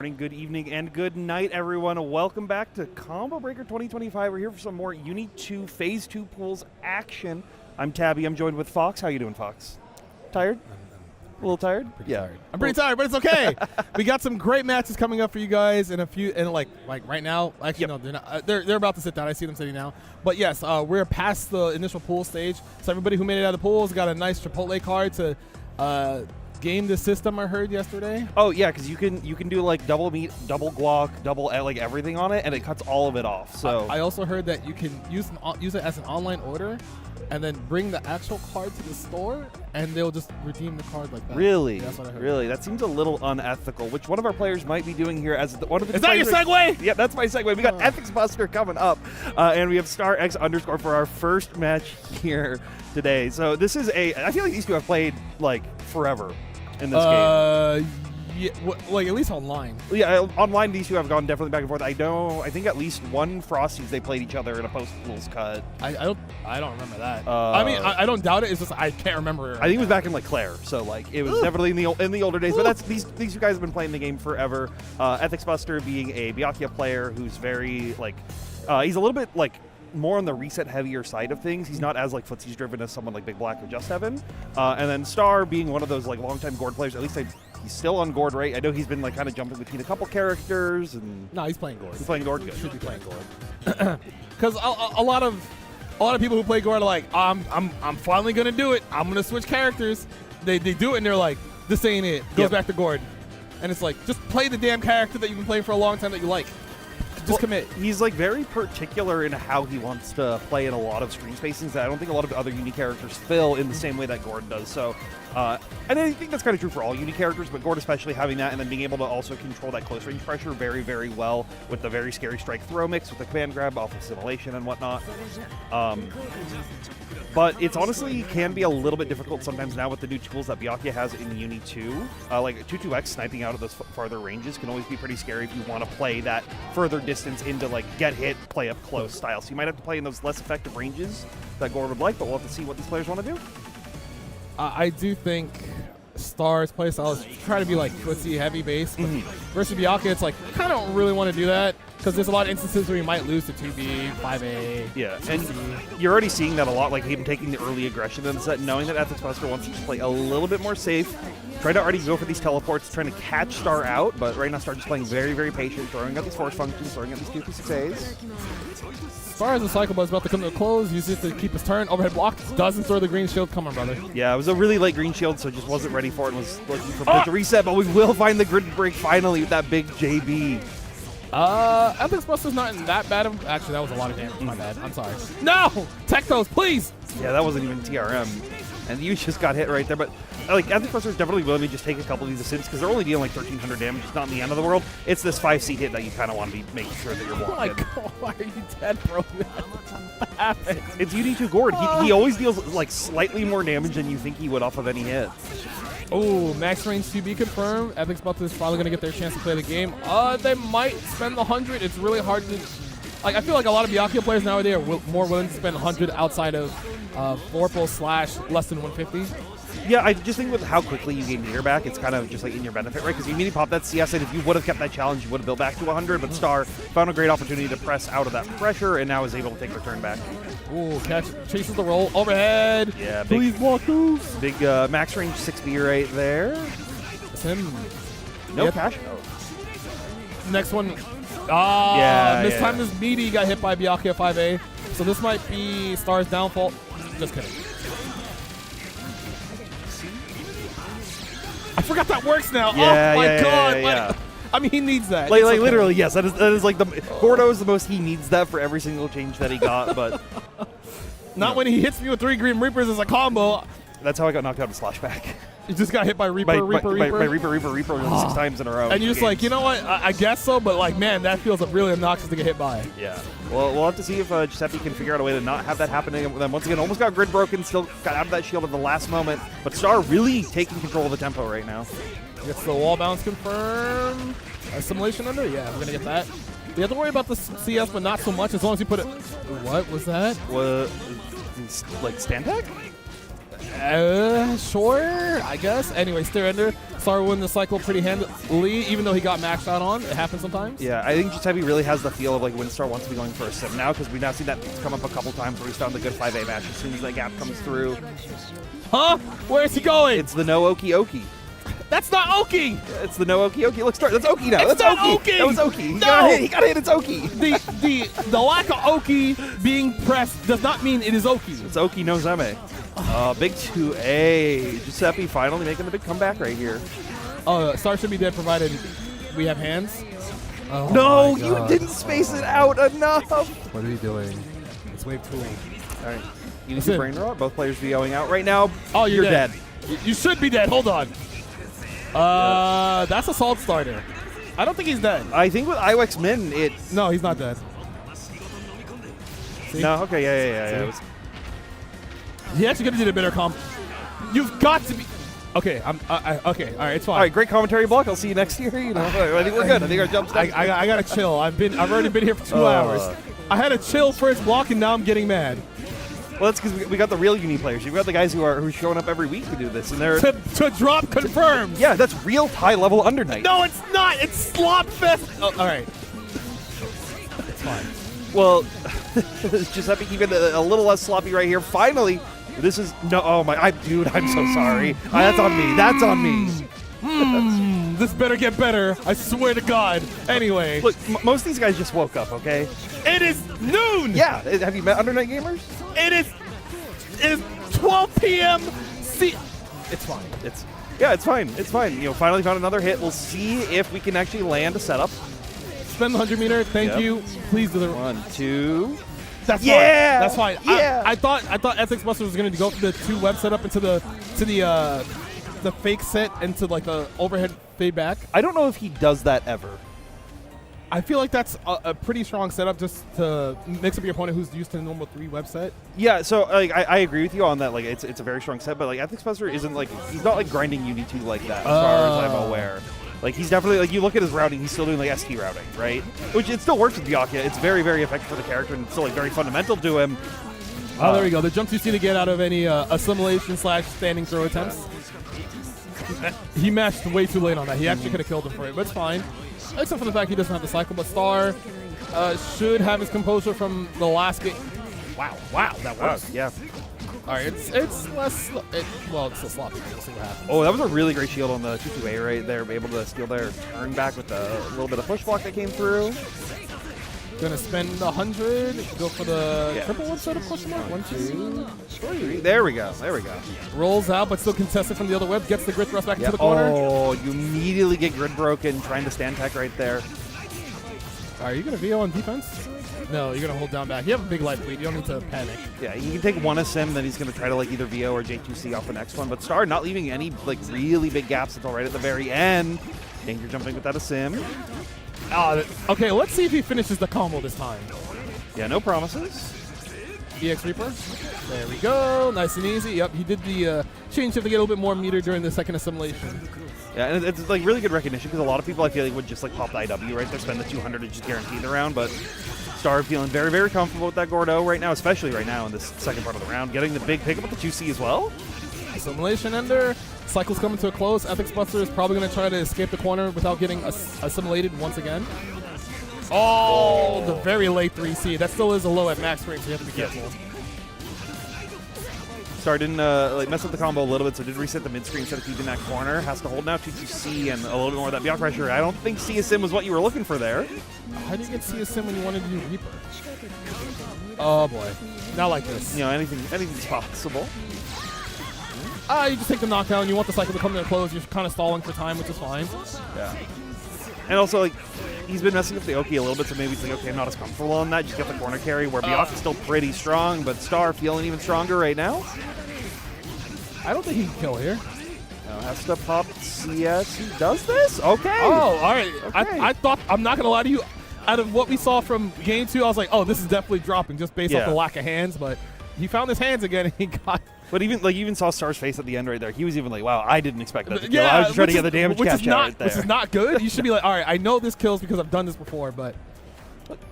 Morning, good evening, and good night, everyone. Welcome back to Combo Breaker 2025. We're here for some more Uni 2 Phase 2 pools action. I'm Tabby. I'm joined with Fox. How you doing, Fox? Tired? A little tired? Tired. I'm pretty tired, but it's okay. We got some great matches coming up for you guys in a few, and like right now. Actually, no, they're not. They're about to sit down. I see them sitting now. But yes, we're past the initial pool stage. So everybody who made it out of the pools got a nice Chipotle card to game the system. I heard yesterday. Oh yeah, because you can do like double meat, double guac, double like everything on it, and it cuts all of it off. So I also heard that you can use it as an online order, and then bring the actual card to the store, and they'll just redeem the card like that. Really? That's what I heard. Really? That seems a little unethical, which one of our players might be doing here as one of the. Is that your segue? Yeah, that's my segue. We got Ethics Buster coming up, and we have Star X _ for our first match here today. So this is I feel like these two have played like forever in this game. Yeah, like at least online. Yeah, online these two have gone definitely back and forth. I think at least one Frosties they played each other in a post-pools cut. I don't remember that. I mean, I don't doubt it. It's just I can't remember. I think it was back in like Claire, so like it was definitely in the older days. But that's these two guys have been playing the game forever. Ethics Buster being a Byakuya player who's very like he's a little bit like more on the reset heavier side of things. He's not as like footsies driven as someone like Big Black or Just Heaven. And then Star being one of those like longtime Gord players. At least he's still on Gord, right? I know he's been like kind of jumping between a couple characters and. No, he's playing Gord. He's playing Gord. Good. Should be playing Gord. Because a lot of people who play Gord are like, I'm finally gonna do it. I'm gonna switch characters. They do it and they're like, this ain't it. Goes back to Gord. And it's like, just play the damn character that you've been playing for a long time that you like. Just commit. He's like very particular in how he wants to play in a lot of screen spacings that I don't think a lot of other Uni characters fill in the same way that Gord does. So, and I think that's kind of true for all Uni characters, but Gord especially having that and then being able to also control that close range pressure very, very well with the very scary strike throw mix with the command grab off of Assimilation and whatnot. But it's honestly can be a little bit difficult sometimes now with the new tools that Byakuya has in Uni 2. Like 2-2X sniping out of those farther ranges can always be pretty scary if you want to play that further distance into like get hit, play up close style. So you might have to play in those less effective ranges that Gord would like, but we'll have to see what these players want to do. I do think Star's playstyle is try to be like footsie heavy base, but versus Byakuya, it's like kind of don't really want to do that because there's a lot of instances where you might lose to 2B, 5A. Yeah, and you're already seeing that a lot, like him taking the early aggression in the set, knowing that Ethics Buster wants to just play a little bit more safe, try to already go for these teleports, trying to catch Star out, but right now Star just playing very, very patient, throwing out these force functions, throwing out these 2-6As. Star as a cycle buzz about to come to a close, uses it to keep his turn. Overhead block, doesn't throw the green shield. Come on, brother. Yeah, it was a really late green shield, so just wasn't ready for it and was looking for a to reset, but we will find the grid break finally with that big JB. Ethics Buster's not in that bad of. Actually, that was a lot of damage. My bad. I'm sorry. No! Tectos, please! Yeah, that wasn't even TRM. And you just got hit right there, but like Ethics Buster is definitely willing to just take a couple of these assists because they're only dealing like 1,300 damage. It's not in the end of the world. It's this 5C hit that you kind of want to be making sure that you're blocking. Oh my god, why are you dead, bro? What happened? It's UD2 Gord. He always deals like slightly more damage than you think he would off of any hit. Oh, max range to be confirmed. Ethics Buster is finally going to get their chance to play the game. They might spend the 100. It's really hard to. Like, I feel like a lot of Byakuya players nowadays are more willing to spend 100 outside of 4-pull / less than 150. Yeah, I just think with how quickly you gain meter back, it's kind of just like in your benefit, right? Because you immediately pop that CS, and if you would have kept that challenge, you would have built back to 100. But Star found a great opportunity to press out of that pressure, and now is able to take their turn back. Ooh, catch, chases the roll, overhead. Yeah, please block those. Big max range 6B right there. That's him. No cash. Oh. Next one. This time this meaty got hit by Byakuya 5A. So this might be Star's downfall. Just kidding. I forgot that works now. Yeah, oh my god. Yeah. I mean, he needs that. Like literally, yes. That is like the Gordo is the most he needs that for every single change that he got, but not when he hits me with 3 Green Reapers as a combo. That's how I got knocked out of Slashback. You just got hit by Reaper, Reaper 6 times in a row. And you're just like, you know what? I guess so, but like, man, that feels really obnoxious to get hit by. Yeah. Well, we'll have to see if Giuseppe can figure out a way to not have that happen again. Then once again, almost got grid broken, still got out of that shield at the last moment. But Star really taking control of the tempo right now. Gets the wall bounce confirmed. Assimilation under? Yeah, we're going to get that. You have to worry about the CS, but not so much as long as you put it. What was that? What? Like stand tag? Sure, I guess. Anyway, Stair Ender. Star won the cycle pretty handily, even though he got maxed out on. It happens sometimes. Yeah, I think Giuseppe really has the feel of like when Star wants to be going for a sim now, because we've now seen that come up a couple times where he's found the good 5A match as soon as that gap comes through. Huh? Where's he going? It's the no Oki Oki. That's not Oki! It's the no Oki Oki. Look, Star. That's Oki now. It's That's not Oki. Oki! That was Oki. He No! got hit. He got hit. It's Oki. The lack of Oki being pressed does not mean it is Oki. It's Oki no Zeme. Big 2A. Giuseppe finally making the big comeback right here. Star should be dead provided we have hands. Oh No, my you God. didn't space it out enough. What are we doing? It's wave 2. All right. You need That's to it. brain rot. Both players be going out right now. Oh, you're dead. You should be dead. Hold on. That's a salt starter. I don't think he's dead. I think with Iwex Min, it. No, he's not dead. See? No, okay, yeah. It was, He actually could have did a better comp. You've got to be. Okay, okay, all right, it's fine. all right, great commentary block. I'll see you next year. You know, I think we're good. I think our jump's next. I gotta chill. I've already been here for 2 hours. I had a chill first block, and now I'm getting mad. Well, that's because we got the real uni players. You've got the guys who are showing up every week to do this, and they're To drop confirmed. yeah, that's real high level Under Night. No, it's not. It's slop fest. Oh, all right. It's fine. Well, Giuseppe keeping a little less sloppy right here. Finally, this is no. Oh my, dude, I'm so sorry. That's on me. That's on me. This better get better. I swear to God. Anyway, Look, most of these guys just woke up. Okay. it is noon. Yeah. Have you met Under Night gamers? It is 12 p.m. See, it's fine. It's fine. It's fine. You know, finally found another hit. We'll see if we can actually land a setup. Spend the 100 meter. Thank Yep. you. Please deliver. 1, 2. That's Yeah! fine. That's fine. Yeah! I thought Ethics Buster was going to go for the 2 web setup into the fake set into like the overhead fade back. I don't know if he does that ever. I feel like that's a pretty strong setup just to mix up your opponent who's used to the normal 3 web set. Yeah, so like I agree with you on that. Like it's a very strong set, but like Ethics Buster isn't like he's not like grinding Uni 2 like that as far as I'm aware. Like he's definitely like you look at his routing, he's still doing like ST routing, right? Which it still works with Byakuya. It's very very effective for the character and it's still like very fundamental to him. Oh, there we go. The jumps you see to get out of any assimilation / standing throw attempts. He matched way too late on that. He actually could have killed him for it, but it's fine. Except for the fact he doesn't have the cycle, but Star should have his composure from the last game. Wow, that works. Yeah. All right, it's less. Well, it's still sloppy. We'll see what happens. Oh, that was a really great shield on the 2-2A right there. Able to steal their turn back with a little bit of push block that came through. Gonna spend 100. Go for the triple one setup question mark. 1, 2, 3. There we go. Rolls out, but still contested from the other web. Gets the grid thrust back into the corner. Oh, you immediately get grid broken trying to stand tech right there. Are you gonna VO on defense? No, you're gonna hold down back. You have a big life lead. You don't need to panic. Yeah, he can take one Sim, then he's going to try to like either VO or J2C off the next one. But Star not leaving any like really big gaps until right at the very end. Danger jumping without a Sim. Okay, let's see if he finishes the combo this time. Yeah, no promises. EX Reaper. There we go. Nice and easy. Yep, he did the change shift to get a little bit more meter during the second assimilation. Yeah, and it's like really good recognition because a lot of people I feel like would just like pop the IW right there, spend the 200 to just guarantee the round. But Star feeling very, very comfortable with that Gordo right now, especially right now in this second part of the round. Getting the big pickup with the 2C as well. Assimilation ender. Cycle's coming to a close. Ethics Buster is probably going to try to escape the corner without getting assimilated once again. Oh, the very late 3C. That still is a low at max range, so you have to be careful. Star didn't like mess up the combo a little bit, so did reset the mid-screen instead of keeping that corner. Has to hold now 2-2C and a little bit more of that Beyond pressure. I don't think CSM was what you were looking for there. How do you get CSM when you wanted to do Reaper? Oh boy, not like this. You know, anything's possible. You just take the knockout and you want the cycle to come to a close. You're kind of stalling for time, which is fine. Yeah. And also, like, he's been messing with the Oki a little bit, so maybe it's like, okay, I'm not as comfortable on that. Just get the corner carry, where Byakuya is still pretty strong, but Star feeling even stronger right now. I don't think he can kill here. Now has to pop CS. He does this? Okay. Oh, all right. Okay. I thought, I'm not going to lie to you, out of what we saw from game 2, I was like, oh, this is definitely dropping just based off the lack of hands, but he found his hands again and he got... But even saw Star's face at the end right there. He was even like, wow, I didn't expect that to kill. I was just trying to get the damage catch out right there. Which is not good. You should be like, all right, I know this kills because I've done this before, but...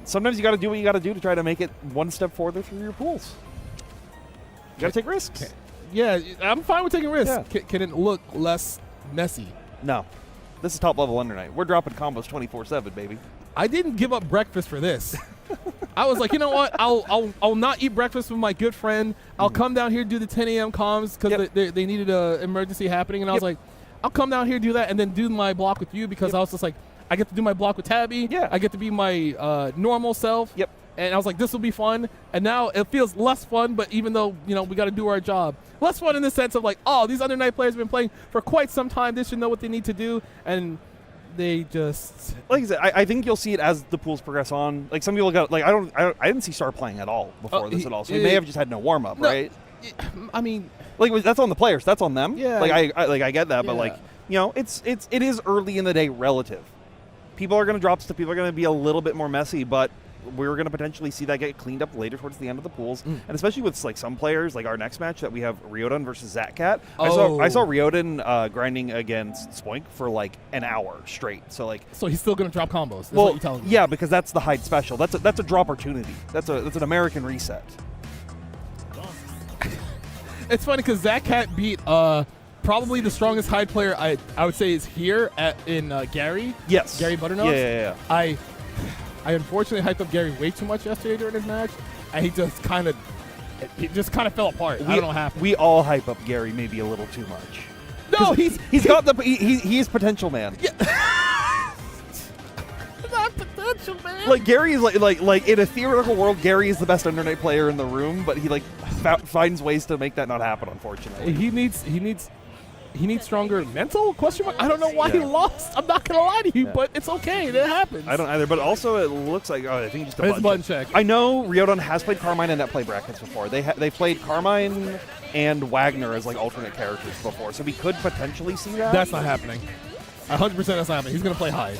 Sometimes you got to do what you got to do to try to make it one step further through your pools. You got to take risks. Yeah, I'm fine with taking risks. Yeah. Can it look less messy? No. This is top level Under Night. We're dropping combos 24/7, baby. I didn't give up breakfast for this. I was like, you know what? I'll not eat breakfast with my good friend. I'll come down here do the 10 a.m. comms because they needed an emergency happening, and I was like, I'll come down here do that and then do my block with you because I was just like, I get to do my block with Tabby. Yeah. I get to be my normal self. Yep. And I was like, this will be fun. And now it feels less fun, but even though, we got to do our job. Less fun in the sense of like, oh, these Under Night players have been playing for quite some time. They should know what they need to do. And they just... Like I said, I think you'll see it as the pools progress on. Like, some people got... Like, I didn't see Star playing at all before this at all. So he may have just had no warm-up, right? I mean... Like, that's on the players. That's on them. Yeah. Like, I get that. But, like, it is early in the day relative. People are going to drop stuff. People are going to be a little bit more messy, but we're going to potentially see that get cleaned up later towards the end of the pools. And especially with like some players, like our next match that we have Ryodan versus Zatcat. I saw Ryodan grinding against Spoink for like an hour straight. So he's still going to drop combos. That's what you're telling me. Yeah, because that's the Hyde special. That's a drop opportunity. That's an American reset. It's funny because Zatcat beat probably the strongest Hyde player I would say is here in Gary. Yes. Gary Butternuts. Yeah. I unfortunately hyped up Gary way too much yesterday during his match, and he just kind of fell apart. I don't know what happened. We all hype up Gary maybe a little too much. No, he's got the he is potential, man. Yeah. Not potential, man. Like Gary is like in a theoretical world, Gary is the best Under Night player in the room, but he like finds ways to make that not happen. Unfortunately, he needs stronger mental question mark. I don't know why he lost. I'm not gonna lie to you, but it's okay. It happens. I don't either. But also, it looks like I think just a button check. I know Ryodan has played Carmine in net play brackets before. They played Carmine and Wagner as like alternate characters before, so we could potentially see that. That's not happening. 100% that's not happening. He's gonna play Hyde.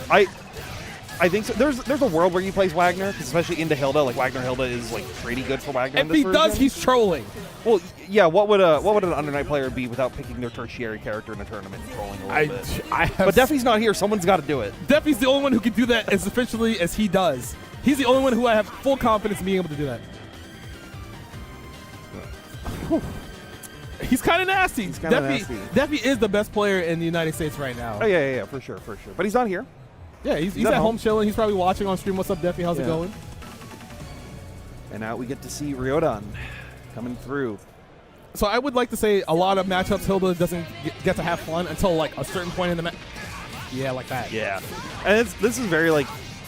I think so. There's a world where he plays Wagner, especially into Hilda. Like Wagner Hilda is like pretty good for Wagner. If he does, he's trolling. Well, yeah. What would an Under Night player be without picking their tertiary character in a tournament and trolling a little bit? But Deffy's not here. Someone's got to do it. Deffy's the only one who can do that as efficiently as he does. He's the only one who I have full confidence in being able to do that. He's kind of nasty. Deffy is the best player in the United States right now. Oh yeah, for sure. But he's not here. Yeah, he's at home chilling. He's probably watching on stream. What's up, Deffy? How's it going? And now we get to see Ryodan coming through. So I would like to say a lot of matchups Hilda doesn't get to have fun until like a certain point in the match. Yeah, like that. Yeah, and this is very like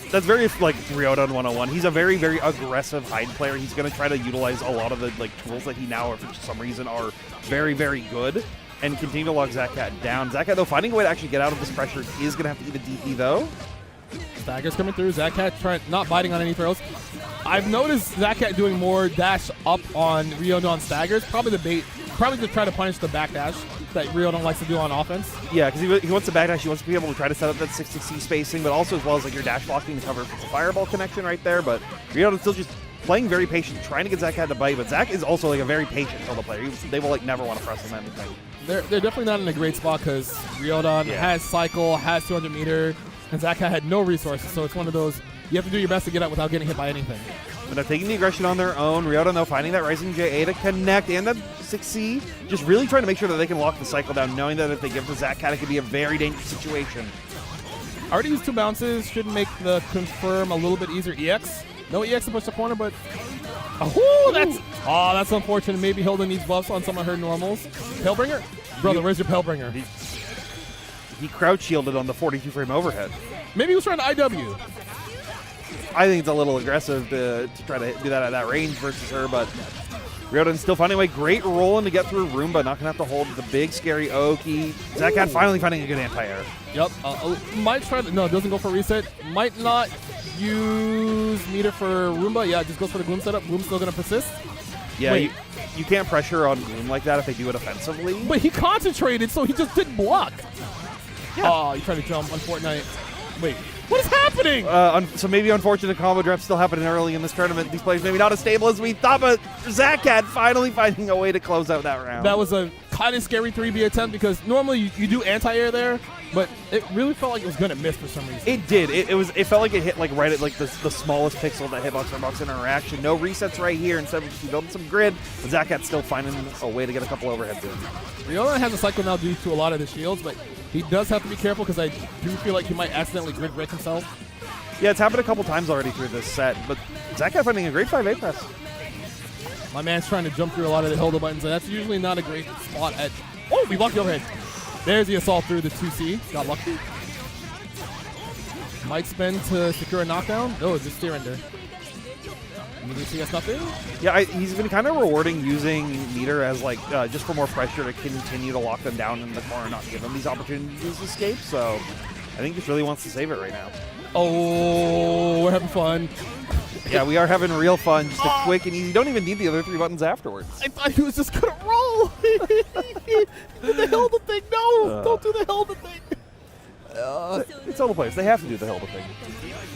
Ryodan 101. He's a very, very aggressive Hyde player. He's going to try to utilize a lot of the like tools that he now, for some reason, are very, very good, and continue to lock Zatcat down. Zatcat, though, finding a way to actually get out of this pressure is going to have to eat a DP, though. Staggers coming through. Zatcat not biting on any throws. I've noticed Zatcat doing more dash up on Ryodan staggers. Probably the bait. Probably to try to punish the backdash that Ryodan likes to do on offense. Yeah, because he wants the backdash. He wants to be able to try to set up that 60C spacing, but also as well as like your dash blocking to cover if it's a fireball connection right there. But Ryodan's still just playing very patient, trying to get Zatcat to bite. But Zach is also like a very patient Hilda player. They will like never want to press him anything. They're definitely not in a great spot because Ryodan has cycle, has 200 meter, and Zatcat had no resources. So it's one of those you have to do your best to get out without getting hit by anything. But they're taking the aggression on their own. Ryodan, though, finding that Rising JA to connect and that 6C. Just really trying to make sure that they can lock the cycle down, knowing that if they give the Zatcat, it could be a very dangerous situation. I already used 2 bounces. Should make the confirm a little bit easier. EX. No EX to push the corner, but... that's unfortunate. Maybe Hilda needs buffs on some of her normals. Palebringer? Brother, where's your Palebringer? He crouch shielded on the 42-frame overhead. Maybe he was trying to IW. I think it's a little aggressive to try to do that at that range versus her, but Ryodan's still finding a way. Great rolling to get through Roomba, not going to have to hold the big, scary Oki. Zatcat finally finding a good anti-air. Yep. Might try to... No, doesn't go for reset. Might not use meter for Roomba. Yeah, just goes for the Gloom setup. Gloom's still going to persist. Yeah, you can't pressure on Gloom like that if they do it offensively. But he concentrated, so he just didn't block. Yeah. Oh, he tried to jump on Fortnite. Wait. What is happening? So maybe unfortunate combo drops still happening early in this tournament. These players maybe not as stable as we thought, but Zatcat finally finding a way to close out that round. That was a kind of scary 3B attempt because normally you do anti-air there, but it really felt like it was gonna miss for some reason. It did. It felt like it hit like right at like the smallest pixel of that hitbox interaction. No resets right here. Instead of just building some grid, but Zacat's still finding a way to get a couple overheads in. Riola has a cycle now due to a lot of the shields, but he does have to be careful because I do feel like he might accidentally grid break himself. Yeah, it's happened a couple times already through this set, but Zacat finding a great 5A press. My man's trying to jump through a lot of the Hilda buttons, and that's usually not a great spot at... Oh, we blocked the overhead. There's the assault through the 2C. Got lucky. Might spend to secure a knockdown. No, it's just steer ender. Immediately CS nothing. Yeah, he's been kind of rewarding using meter as like just for more pressure to continue to lock them down in the corner and not give them these opportunities to escape. So I think he just really wants to save it right now. Oh, we're having fun. Yeah, we are having real fun. Just a quick and easy. You don't even need the other 3 buttons afterwards. I thought he was just going to roll. The Hilda thing. No, don't do the Hilda thing. It's all the players. They have to do the Hilda thing.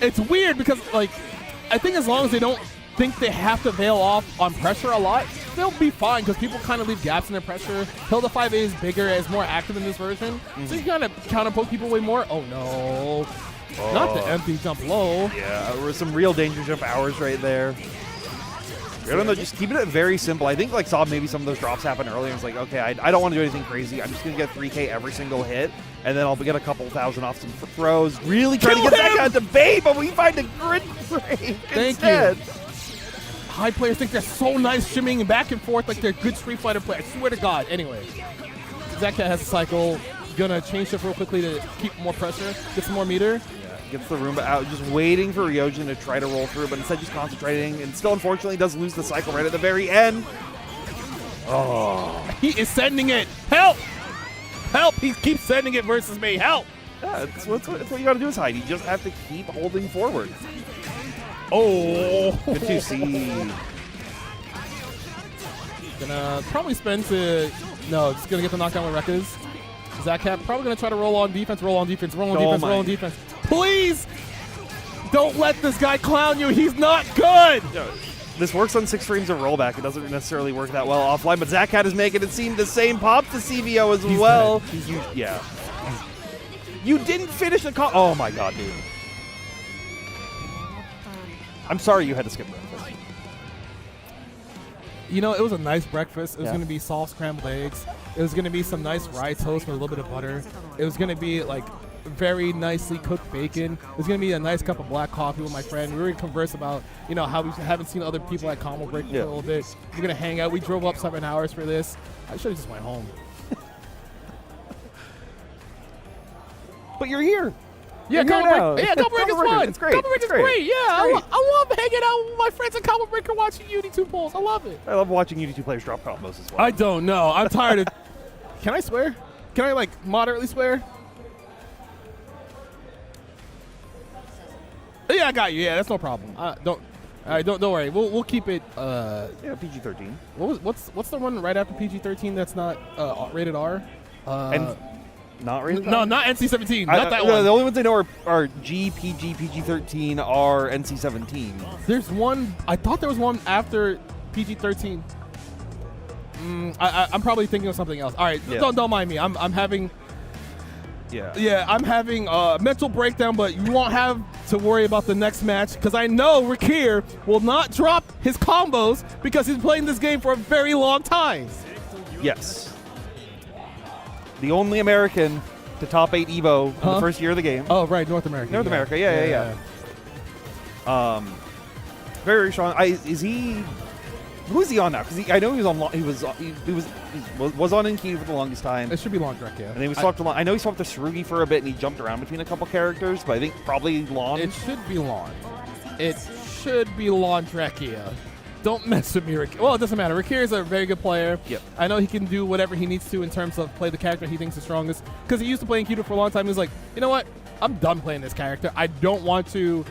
It's weird because, like, I think as long as they don't think they have to veil off on pressure a lot, they'll be fine because people kind of leave gaps in their pressure. Hilda 5A is bigger, is more active in this version, so you kind of counter poke people way more. Oh, no. Oh. Not the empty jump low. Yeah, there were some real danger jump hours right there. I don't know, just keeping it very simple. I think like saw maybe some of those drops happen earlier. It's like, okay, I don't want to do anything crazy. I'm just going to get 3K every single hit, and then I'll get a couple thousand off some throws. Really trying to get that guy to bait, but we find a grid break instead. You. High players think they're so nice shimmying back and forth like they're good Street Fighter players. I swear to God. Anyway, Zacat has a cycle. Gonna change shift real quickly to keep more pressure, get some more meter. Gets the Roomba out, just waiting for Ryojin to try to roll through, but instead just concentrating, and still unfortunately does lose the cycle right at the very end. Oh. He is sending it. Help! Help! He keeps sending it versus me. Help! Yeah, it's what you gotta do is hide. You just have to keep holding forward. Oh! Good to see. Gonna probably spend to... No, just gonna get the knockdown with Rekkas. Zacat probably gonna try to roll on defense, roll on defense, roll on defense, roll on defense. Please don't let this guy clown you. He's not good. This works on 6 frames of rollback. It doesn't necessarily work that well offline, but Zacat is making it seem the same pop to CVO as well. Yeah. You didn't finish the call. Oh my God, dude. I'm sorry you had to skip breakfast. You know, it was a nice breakfast. It was Yeah. going to be soft scrambled eggs. It was going to be some nice rye toast with a little bit of butter. It was going to be like very nicely cooked bacon. It was going to be a nice cup of black coffee with my friend. We were going to converse about, you know, how we haven't seen other people at combo break for a little bit. We're going to hang out. We drove up 7 hours for this. I should have just went home. But you're here. Yeah, combo break. Yeah, combo break is fun. It's great. Combo break is great. Yeah, I love hanging out with my friends at combo break and watching UD2 polls. I love it. I love watching UD2 players drop combos as well. I don't know. I'm tired of. Can I swear? Can I like moderately swear? Yeah, I got you. Yeah, that's no problem. Don't. All right, don't worry. We'll keep it. Yeah, PG-13. What's the one right after PG-13 that's not rated R? And not rated? No, not NC-17. Not that one. The only ones I know are G, PG, PG-13, R, NC-17. There's one. I thought there was one after PG-13. I'm probably thinking of something else. All right, don't mind me. I'm having. Yeah, I'm having a mental breakdown, but you won't have to worry about the next match because I know Rakir will not drop his combos because he's playing this game for a very long time. Yes. The only American to top 8 EVO in the first year of the game. Oh, right, North America. North America, yeah. Very strong. Is he? Who is he on now? Because I know he was on. He was on Enki for the longest time. It should be Laundrek, yeah. And then we swapped to. I know he swapped to Sarugi for a bit, and he jumped around between a couple characters. But I think probably Lawn. It should be Lawn. It should be Laundrekia. Don't mess with me, Well, it doesn't matter. Rakir is a very good player. Yep. I know he can do whatever he needs to in terms of play the character he thinks is strongest. Because he used to play Enkidu for a long time. He was like, you know what? I'm done playing this character. I don't want to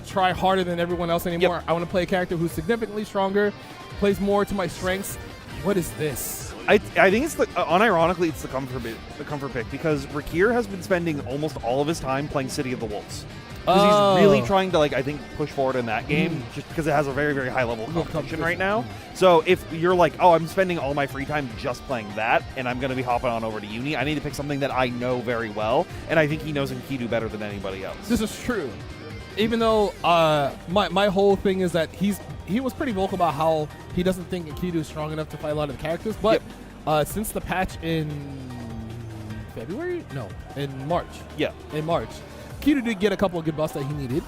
try harder than everyone else anymore. Yep. I want to play a character who's significantly stronger, plays more to my strengths. What is this? I think it's unironically it's the comfort pick because Rakir has been spending almost all of his time playing City of the Wolves. Because he's really trying to, like, I think, push forward in that game just because it has a very, very high level of competition right now. So if you're like, oh, I'm spending all my free time just playing that, and I'm going to be hopping on over to Uni, I need to pick something that I know very well, and I think he knows Enkidu better than anybody else. This is true. Even though my whole thing is that he was pretty vocal about how he doesn't think Enkidu is strong enough to fight a lot of the characters, but since the patch in February? No, in March. Yeah. In March. Enkidu did get a couple of good buffs that he needed,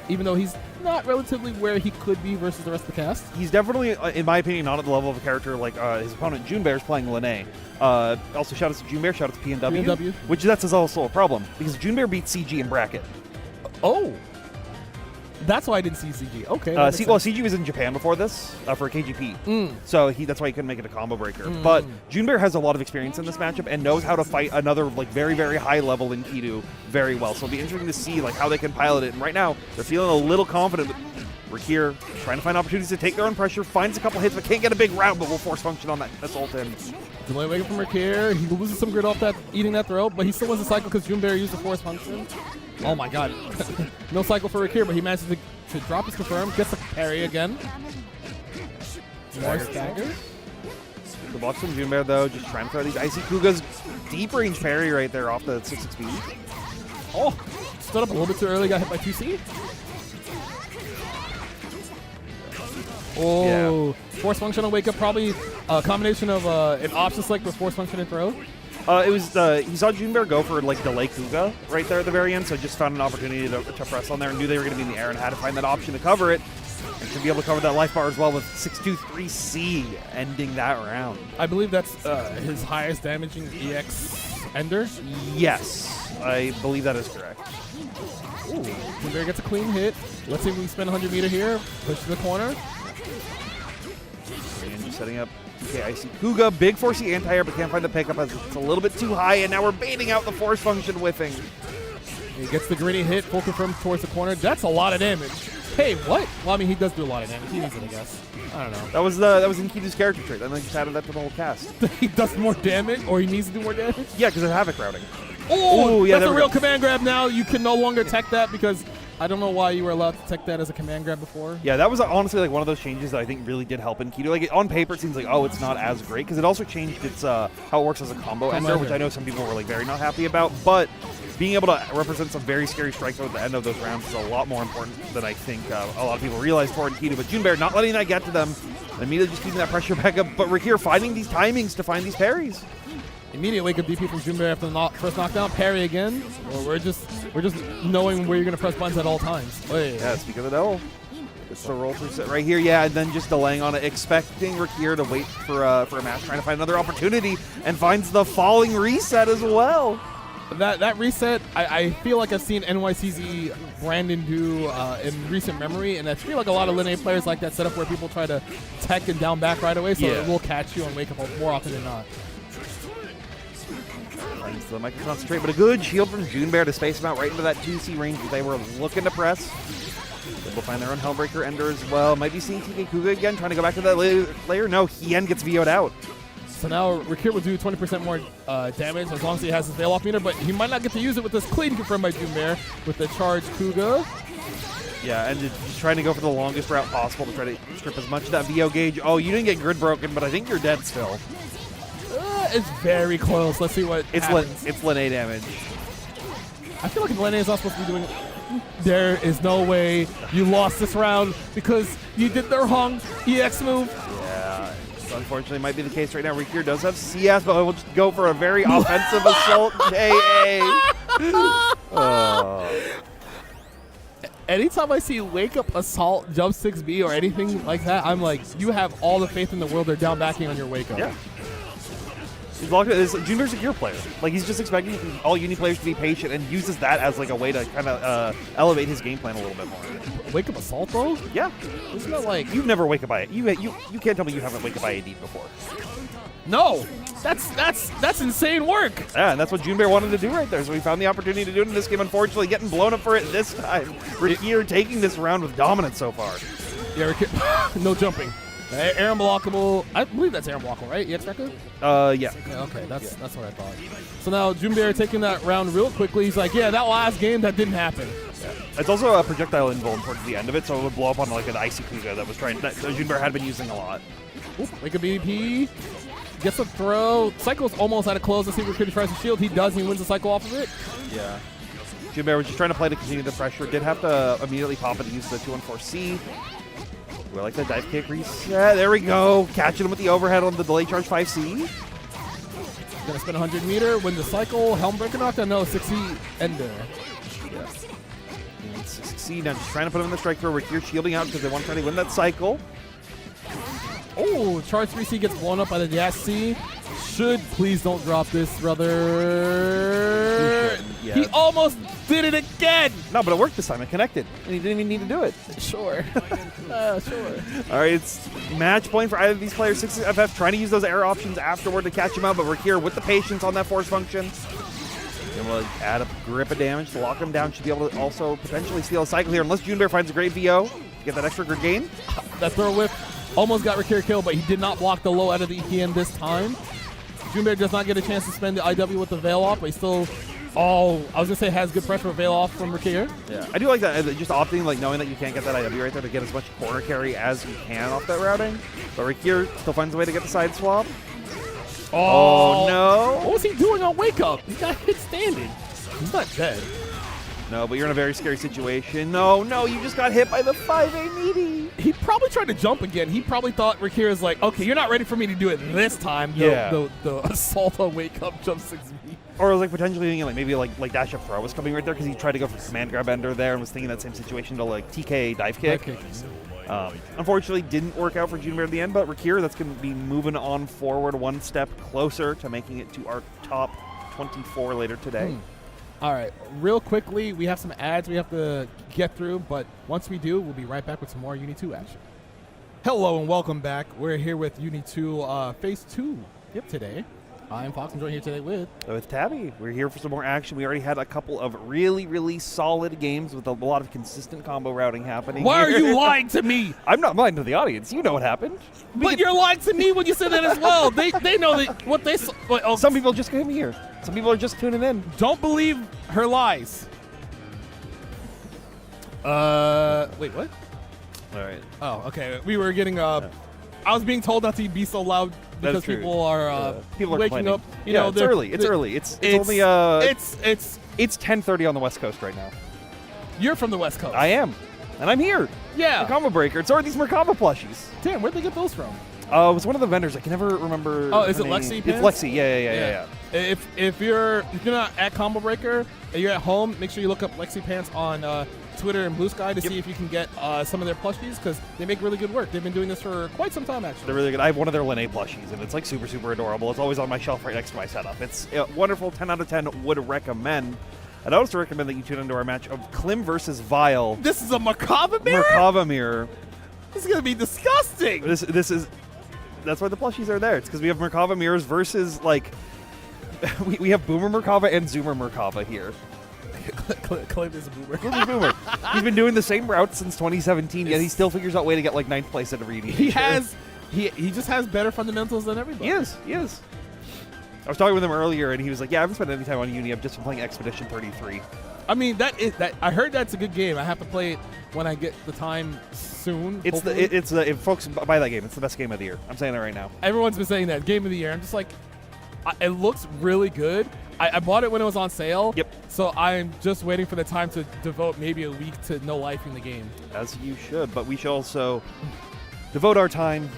even though he's not relatively where he could be versus the rest of the cast. He's definitely, in my opinion, not at the level of a character like his opponent, Junebear's playing Lene. Also, shout out to Junebear, shout out to PNW. Which that's also a problem, because Junebear beat CG in bracket. Oh. That's why I didn't see CG. Okay. Well, CG was in Japan before this for KGP, so that's why he couldn't make it a combo breaker. But Junebear has a lot of experience in this matchup and knows how to fight another like very, very high level Enkidu very well. So it'll be interesting to see like how they can pilot it. And right now they're feeling a little confident. We're here trying to find opportunities to take their own pressure, finds a couple hits, but can't get a big round. But will force function on that assault in. Delay wake up from Rakir. He loses some grid off that eating that throw, but he still wins the cycle because Junebear used the force function. Oh my god. No cycle for Rakir, but he manages to drop his confirm, gets the parry again. More stagger. The box from Junebear though, just trying to throw these icy Kuga's deep range parry right there off the 6-6 speed. Oh, stood up a little bit too early, got hit by 2C. Oh, force function on wake up, probably a combination of an option select with force function and throw. It was he saw Junebear go for like delay Kuga right there at the very end, so just found an opportunity to press on there and knew they were going to be in the air and had to find that option to cover it. And should be able to cover that life bar as well with 6-2-3-C ending that round. I believe that's his highest damaging EX ender. Yes, I believe that is correct. Ooh, Junebear gets a clean hit. Let's see if we can spend 100 meter here. Push to the corner. And just setting up. Okay, I see Kuga, big 4C anti-air, but can't find the pickup as it's a little bit too high, and now we're baiting out the force function whiffing. He gets the gritty hit, full confirm towards the corner. That's a lot of damage. Hey, what? Well, I mean, he does do a lot of damage. He needs it, I guess. I don't know. That was Enkidu's character trait. I think just added that to the whole cast. He does more damage, or he needs to do more damage? Yeah, because of Havoc routing. Oh, yeah, that's a real command grab now. You can no longer tech that because I don't know why you were allowed to tech that as a command grab before. Yeah, that was honestly like one of those changes that I think really did help Enkidu. Like on paper, it seems like it's not as great because it also changed its how it works as a combo ender, which I know some people were like very not happy about. But being able to represent some very scary strikes at the end of those rounds is a lot more important than I think a lot of people realize for Enkidu. But Junebear not letting that get to them, and immediately just keeping that pressure back up. But Rakir finding these timings to find these parries. Immediate wake up DP from Junebear after the first knockdown. Parry again. We're just knowing where you're gonna press buttons at all times. Hey. Yeah, speak of the devil. It's the roll through set right here. Yeah, and then just delaying on it, expecting Rakir to wait for a match, trying to find another opportunity, and finds the falling reset as well. That reset, I feel like I've seen NYCZ Brandon do in recent memory, and I feel like a lot of Lene players like that setup where people try to tech and down back right away, so it will catch you and wake up more often than not. So the might concentrate, but a good shield from Junebear to space him out right into that 2C range that they were looking to press. They'll find their own Hellbreaker ender as well. Might be seeing TK Kuga again, trying to go back to that layer. No, Hien gets VO'd out. So now Rakir will do 20% more damage as long as he has his Veil off meter, but he might not get to use it with this clean confirmed by Junebear with the charge Kuga. Yeah, and just trying to go for the longest route possible to try to strip as much of that VO gauge. Oh, you didn't get grid broken, but I think you're dead still. It's very close. Let's see what happens. It's Lene damage. I feel like Lene is not supposed to be doing it. There is no way you lost this round because you did the wrong EX move. Yeah, unfortunately might be the case right now. Rakir does have CS, but we'll just go for a very offensive assault KA. Anytime I see Wake Up Assault, Jump 6B, or anything like that, I'm like, you have all the faith in the world they're down backing on your Wake Up. Yeah. Junebear's a gear player. Like, he's just expecting all Uni players to be patient and uses that as like a way to kind of elevate his game plan a little bit more. Wake Up Assault, though? Yeah. Isn't that like... You've never Wake Up IAD. You can't tell me you haven't Wake Up IAD before. No! That's insane work! Yeah, and that's what Junebear wanted to do right there, so we found the opportunity to do it in this game. Unfortunately, getting blown up for it this time. Rakir taking this round with dominance so far. Yeah, Rakir, no jumping. Air unblockable. I believe that's air unblockable, right? EX record? Yeah. Yeah, okay, that's what I thought. So now Junebear taking that round real quickly. He's like, yeah, that last game, that didn't happen. Yeah. It's also a projectile invuln towards the end of it, so it would blow up on like an Icy Kuga that Junbear had been using a lot. Wake up BDP. Gets a throw. Cycle's almost out of close. Let's see if Rickyr tries to shield. He does, and he wins the cycle off of it. Yeah. Junbear was just trying to play to continue the pressure. Did have to immediately pop it and use the 214C. We like the dive kick reset. There we go. Catching him with the overhead on the delay charge 5C. Gonna spin 100 meter, win the cycle. Helm breaker knockdown. No, 6C ender. Yeah. And 6C now just trying to put him in the strike throw. Rickyr shielding out because they want to try to win that cycle. Oh, charge 3C gets blown up by the Dash C. Should please don't drop this, brother. Yeah. He almost did it again. No, but it worked this time. It connected. And he didn't even need to do it. Sure. Sure. All right, it's match point for either of these players. 6FF trying to use those air options afterward to catch him out, but Rickyr with the patience on that force function. And we'll add a grip of damage to lock him down. Should be able to also potentially steal a cycle here, unless Junbear finds a great VO to get that extra grid gain. That throw whip almost got Rickyr killed, but he did not block the low out of the EPN this time. Junbear does not get a chance to spend the IW with the Veil off, but he still, I was going to say has good pressure with Veil off from Rickyr. Yeah, I do like that, just opting, like knowing that you can't get that IW right there to get as much corner carry as you can off that routing. But Rickyr still finds a way to get the side swap. Oh no. What was he doing on Wake Up? He got hit standing. He's not dead. No, but you're in a very scary situation. No, you just got hit by the 5A meaty. He probably tried to jump again. He probably thought Rickyr is like, okay, you're not ready for me to do it this time. The assault on Wake Up jump 6V. Or was like potentially thinking like maybe like dash up throw was coming right there because he tried to go for command grab ender there and was thinking that same situation to like TK dive kick. Unfortunately, didn't work out for Junbear at the end, but Rickyr, that's going to be moving on forward one step closer to making it to our top 24 later today. All right, real quickly, we have some ads we have to get through, but once we do, we'll be right back with some more Uni 2 action. Hello and welcome back. We're here with Uni 2 Phase 2 today. I'm Fox, and joined here today with Tabby. We're here for some more action. We already had a couple of really solid games with a lot of consistent combo routing happening. Why are you lying to me? I'm not lying to the audience. You know what happened. But you're lying to me when you said that as well. They know that what they. Some people just came here. Some people are just tuning in. Don't believe her lies. Wait, what? All right. Oh, okay. We were getting I was being told not to be so loud because people are waking up. You know, it's early. It's early. It's only it's 10:30 on the West Coast right now. You're from the West Coast. I am, and I'm here. Yeah. The Combo Breaker. It's these Merkava plushies. Damn, where'd they get those from? It was one of the vendors. I can never remember. Oh, is it Lexi? It's Lexi. Yeah. If you're not at Combo Breaker and you're at home, make sure you look up Lexi Pants on Twitter and Blue Sky to see if you can get some of their plushies because they make really good work. They've been doing this for quite some time, actually. They're really good. I have one of their Linnae plushies, and it's like super adorable. It's always on my shelf right next to my setup. It's wonderful. 10 out of 10 would recommend. I'd also recommend that you tune into our match of Klim versus Vile. This is a Merkava mirror? Merkava mirror. This is going to be disgusting. This is... That's why the plushies are there. It's because we have Merkava mirrors versus, like... we have Boomer Merkava and Zoomer Merkava here. Klim is a boomer. Klim is a boomer. He's been doing the same route since 2017, yet he still figures out a way to get, like, 9th place at a reading. He just has better fundamentals than everybody. He is. I was talking with him earlier, and he was like, yeah, I haven't spent any time on Uni. I've just been playing Expedition 33. I mean, I heard that's a good game. I have to play it when I get the time soon. If folks buy that game, it's the best game of the year. I'm saying that right now. Everyone's been saying that game of the year. I'm just like, it looks really good. I bought it when it was on sale. Yep. So I'm just waiting for the time to devote maybe a week to no lifing the game. As you should, but we should also devote our time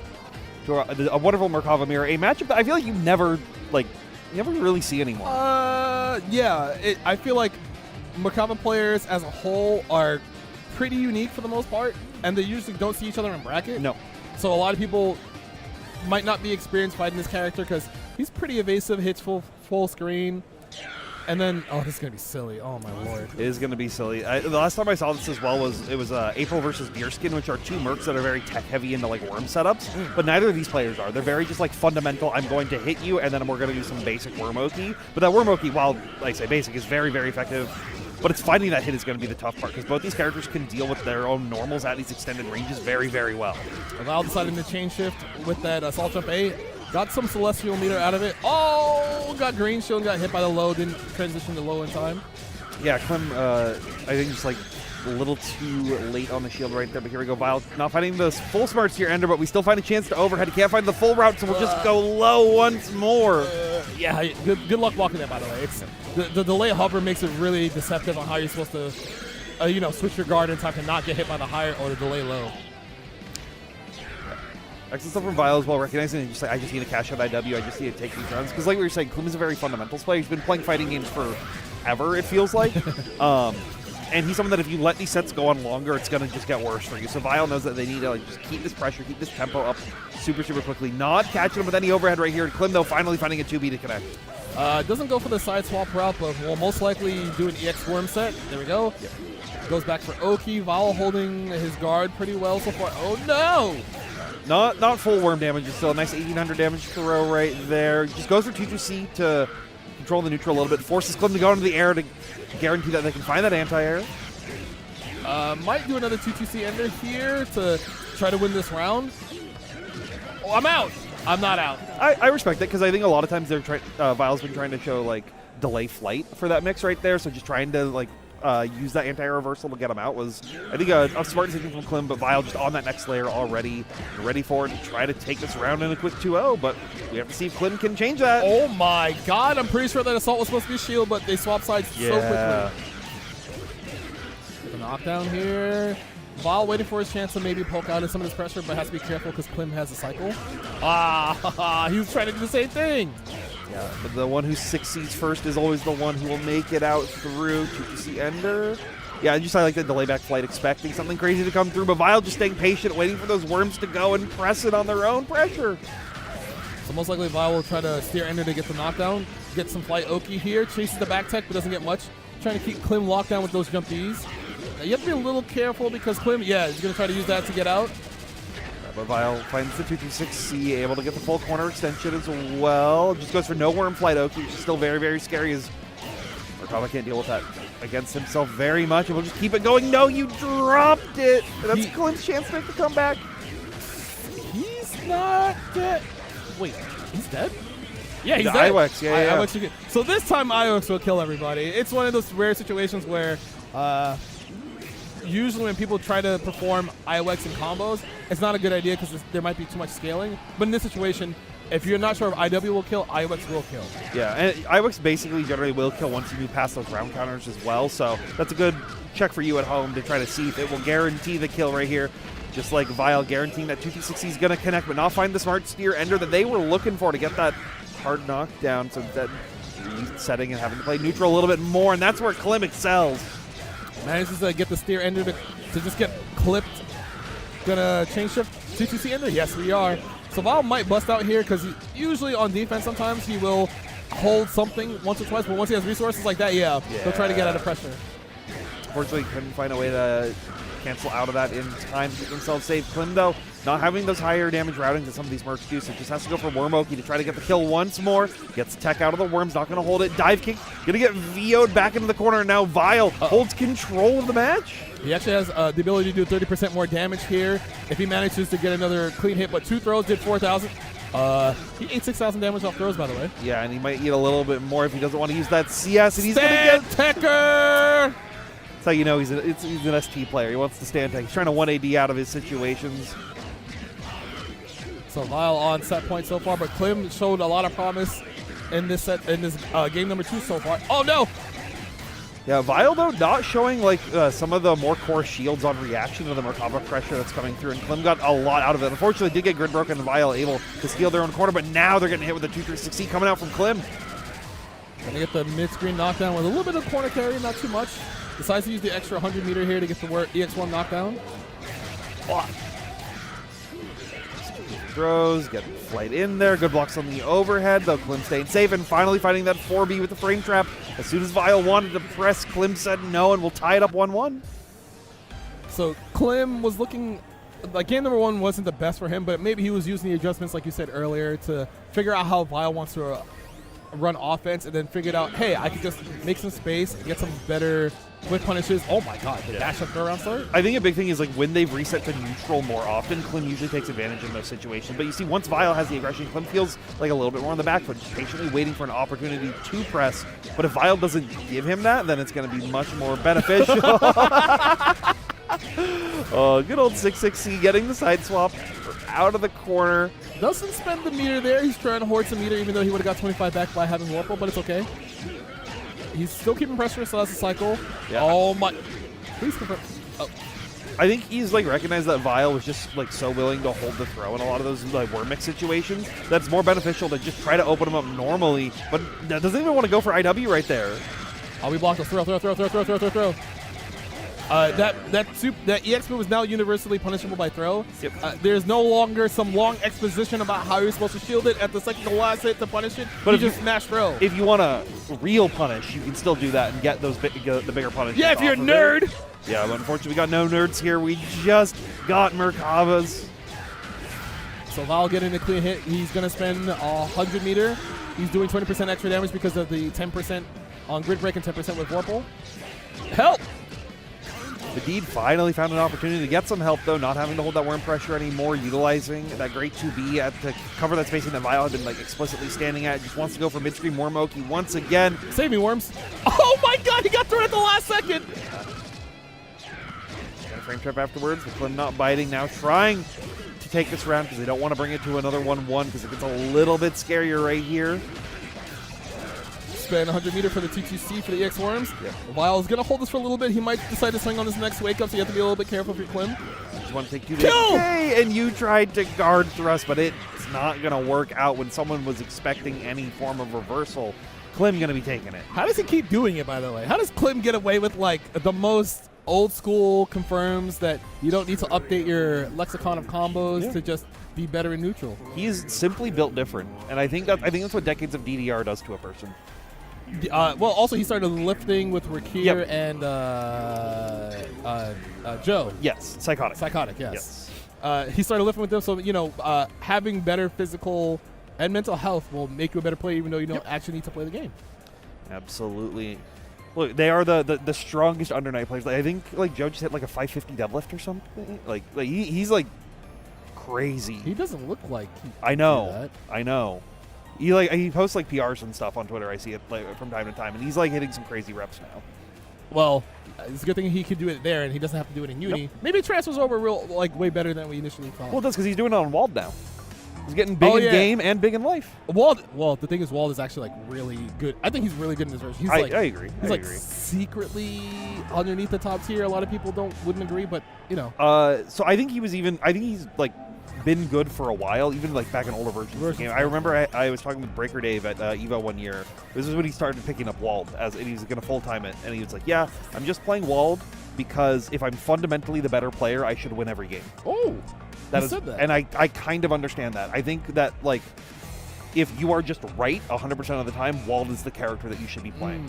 to a wonderful Merkava mirror, a matchup that I feel like you never really see anymore. Yeah. I feel like Merkava players as a whole are pretty unique for the most part, and they usually don't see each other in bracket. No. So a lot of people might not be experienced fighting this character because he's pretty evasive, hits full screen. And then, this is going to be silly. Oh, my lord. It is going to be silly. The last time I saw this as well was April versus Deerskin, which are two mercs that are very tech-heavy into, like, worm setups. But neither of these players are. They're very just, like, fundamental. I'm going to hit you, and then we're going to do some basic worm-oki. But that worm-oki, while, like I say, basic, is very, very effective. But it's finding that hit is going to be the tough part, because both these characters can deal with their own normals at these extended ranges very, very well. Val decided to chain shift with that assault jump A. Got some celestial meter out of it. Oh, got green shield, got hit by the low, didn't transition to low in time. Yeah, Klim, I think just like A little too late on the shield right there, but here we go. Vile not finding the full smart steer ender, but we still find a chance to overhead. He can't find the full route, so we'll just go low once more. Yeah, good luck blocking that, by the way. It's the delay hover makes it really deceptive on how you're supposed to, switch your guard in time to not get hit by the higher or the delay low. Excellent stuff from Vile as well, recognizing just like, I just need to cash out IW, I just need to take these rounds. Because like we were saying, Klim is a very fundamentals player. He's been playing fighting games forever, it feels like. And he's someone that if you let these sets go on longer, it's going to just get worse for you. So Vile knows that they need to just keep this pressure, keep this tempo up super, super quickly. Not catching him with any overhead right here. Klim, though, finally finding a 2B to connect. Doesn't go for the side swap route, but will most likely do an EX worm set. There we go. Yep. Goes back for Oki. Vile holding his guard pretty well so far. Oh, no! Not full worm damage. It's still a nice 1800 damage throw right there. Just goes for 2-2C to control the neutral a little bit. Forces Klim to go into the air to guarantee that they can find that anti-air. Might do another 2-2C ender here to try to win this round. Oh, I'm out. I'm not out. I respect that because I think a lot of times they're Vile's been trying to show like delay flight for that mix right there. So just trying to like use that anti-reversal to get him out was, I think, a smart decision from Klim, but Vile just on that next layer already ready for it to try to take this round in a quick 2-0, but we have to see if Klim can change that. Oh my god, I'm pretty sure that Assault was supposed to be shield, but they swap sides so quickly. The knockdown here. Vile waiting for his chance to maybe poke out of some of this pressure, but has to be careful because Klim has a cycle. He was trying to do the same thing. Yeah, but the one who succeeds first is always the one who will make it out through. 2-2C ender. Yeah, I like the delay back flight, expecting something crazy to come through, but Vile just staying patient, waiting for those worms to go and press it on their own pressure. So most likely Vile will try to steer ender to get the knockdown, get some flight Oki here, chases the back tech but doesn't get much, trying to keep Klim locked down with those jump Ds. Now, you have to be a little careful because Klim, he's going to try to use that to get out. But Vile finds the 2-2-6C, able to get the full corner extension as well. Just goes for no worm flight Oki, which is still very, very scary as Merkava can't deal with that against himself very much, and we'll just keep it going. No, you dropped it! And that's Klim's chance to make the comeback. He's not dead. Wait, he's dead? Yeah, he's the dead. Iwex, yeah. So this time Iwex will kill everybody. It's one of those rare situations where usually when people try to perform Iwex in combos, it's not a good idea because there might be too much scaling. But in this situation, if you're not sure if IW will kill, Iwex will kill. Yeah, and Iwex basically generally will kill once you move past those round counters as well. So that's a good check for you at home to try to see if it will guarantee the kill right here. Just like Vile guaranteeing that 2-2-6 is going to connect, but not find the smart steer ender that they were looking for to get that hard knockdown. So that setting and having to play neutral a little bit more, and that's where Klim excels. Manages to get the steer ender to just get clipped. Gonna change shift 2-2C ender? Yes, we are. So Vile might bust out here because usually on defense sometimes he will hold something once or twice, but once he has resources like that, he'll try to get out of pressure. Unfortunately, couldn't find a way to cancel out of that in time to keep himself safe. Klim, though, not having those higher damage routings that some of these mercs do, so just has to go for Worm Oki to try to get the kill once more. Gets tech out of the worms, not going to hold it. Dive kick, going to get VO'd back into the corner, and now Vile holds control of the match. He actually has the ability to do 30% more damage here if he manages to get another clean hit, but 2 throws did 4,000. He ate 6,000 damage off throws, by the way. Yeah, and he might eat a little bit more if he doesn't want to use that CS, and he's going to get Tecker! That's how you know he's an ST player. He wants to stand tech. He's trying to 1AD out of his situations. So Vile on set point so far, but Klim showed a lot of promise in this game number 2 so far. Oh no! Yeah, Vile though not showing like some of the more core shields on reaction to the Merkava pressure that's coming through, and Klim got a lot out of it. Unfortunately, did get grid broken and Vile able to steal their own corner, but now they're getting hit with a 2-3-6 coming out from Klim. Gonna get the mid-screen knockdown with a little bit of corner carry, not too much. Decides to use the extra 100 meter here to get the EX1 knockdown. Throws, get flight in there. Good blocks on the overhead, though Klim staying safe and finally finding that 4B with the frame trap. As soon as Vile wanted to press, Klim said no, and we'll tie it up 1-1. So Klim was looking, like game number 1 wasn't the best for him, but maybe he was using the adjustments like you said earlier to figure out how Vile wants to run offense, and then figured out, hey, I could just make some space, get some better Quick punishes. Oh my god, the dash up throw around start. I think a big thing is like when they've reset to neutral more often, Klim usually takes advantage in those situations. But you see, once Vile has the aggression, Klim feels like a little bit more on the back foot, just patiently waiting for an opportunity to press. But if Vile doesn't give him that, then it's going to be much more beneficial. Good old 6-6C getting the side swap out of the corner. Doesn't spend the meter there. He's trying to hoard some meter, even though he would have got 25 back by having Warple, but it's okay. He's still keeping pressure, still has a cycle. Yeah. Oh my. Please confirm. Oh. I think he's like recognized that Vile was just like so willing to hold the throw in a lot of those like worm mix situations. That's more beneficial to just try to open him up normally, but doesn't even want to go for IW right there. Oh, we blocked the throw. That EX move is now universally punishable by throw. Yep. There's no longer some long exposition about how you're supposed to shield it at the second to last hit to punish it. But if you just smash throw. If you want a real punish, you can still do that and get those the bigger punishes. Yeah, if you're a off of nerd. it. Yeah, but unfortunately we got no nerds here. We just got Merkavas. So Val getting a clean hit. He's going to spend 100 meter. He's doing 20% extra damage because of the 10% on grid break and 10% with Warple. Help! The Deed finally found an opportunity to get some help, though, not having to hold that worm pressure anymore, utilizing that great 2B to cover that spacing that Vile had been like explicitly standing at. Just wants to go for midstream Wormoki once again. Save me, Worms. Oh my god, he got thrown at the last second. Got a frame trap afterwards. The Klim not biting, now trying to take this round because they don't want to bring it to another 1-1 because it gets a little bit scarier right here. Spend 100 meter for the 2-2C for the EX Worms. Yep. Vile's going to hold this for a little bit. He might decide to swing on this next wake up, so you have to be a little bit careful for your Klim. Just want to take 2 Kill! Hey, and you tried to guard thrust, but it's not going to work out when someone was expecting any form of reversal. Klim going to be taking it. How does he keep doing it, by the way? How does Klim get away with, like, the most old school confirms that you don't need to update your lexicon of combos to just be better in neutral? He's simply built different, and I think that's what decades of DDR does to a person. Well, also he started lifting with Rakir Yep. and Joe. Yes, psychotic. Psychotic, yes. He started lifting with them, so having better physical and mental health will make you a better player, even though you don't actually need to play the game. Absolutely. Look, they are the strongest Under Night players. Like, I think like Joe just hit like a 550 deadlift or something. Like he's like crazy. He doesn't look like. I know. He posts like PRs and stuff on Twitter. I see it like, from time to time, and he's like hitting some crazy reps now. Well, it's a good thing he could do it there, and he doesn't have to do it in Uni. Yep. Maybe it transfers over way better than we initially thought. Well, that's because he's doing it on Wald now. He's getting big in game and big in life. Wald. Well, the thing is, Wald is actually like really good. I think he's really good in his version. I agree. He's secretly underneath the top tier. A lot of people wouldn't agree, but So I think he's like been good for a while, even like back in older versions of the game. I remember I was talking with Breaker Dave at EVO one year. This is when he started picking up Wald, and he was going to full time it, and he was like, "Yeah, I'm just playing Wald because if I'm fundamentally the better player, I should win every game." Oh, said that. And I kind of understand that. I think that like if you are just right 100% of the time, Wald is the character that you should be playing.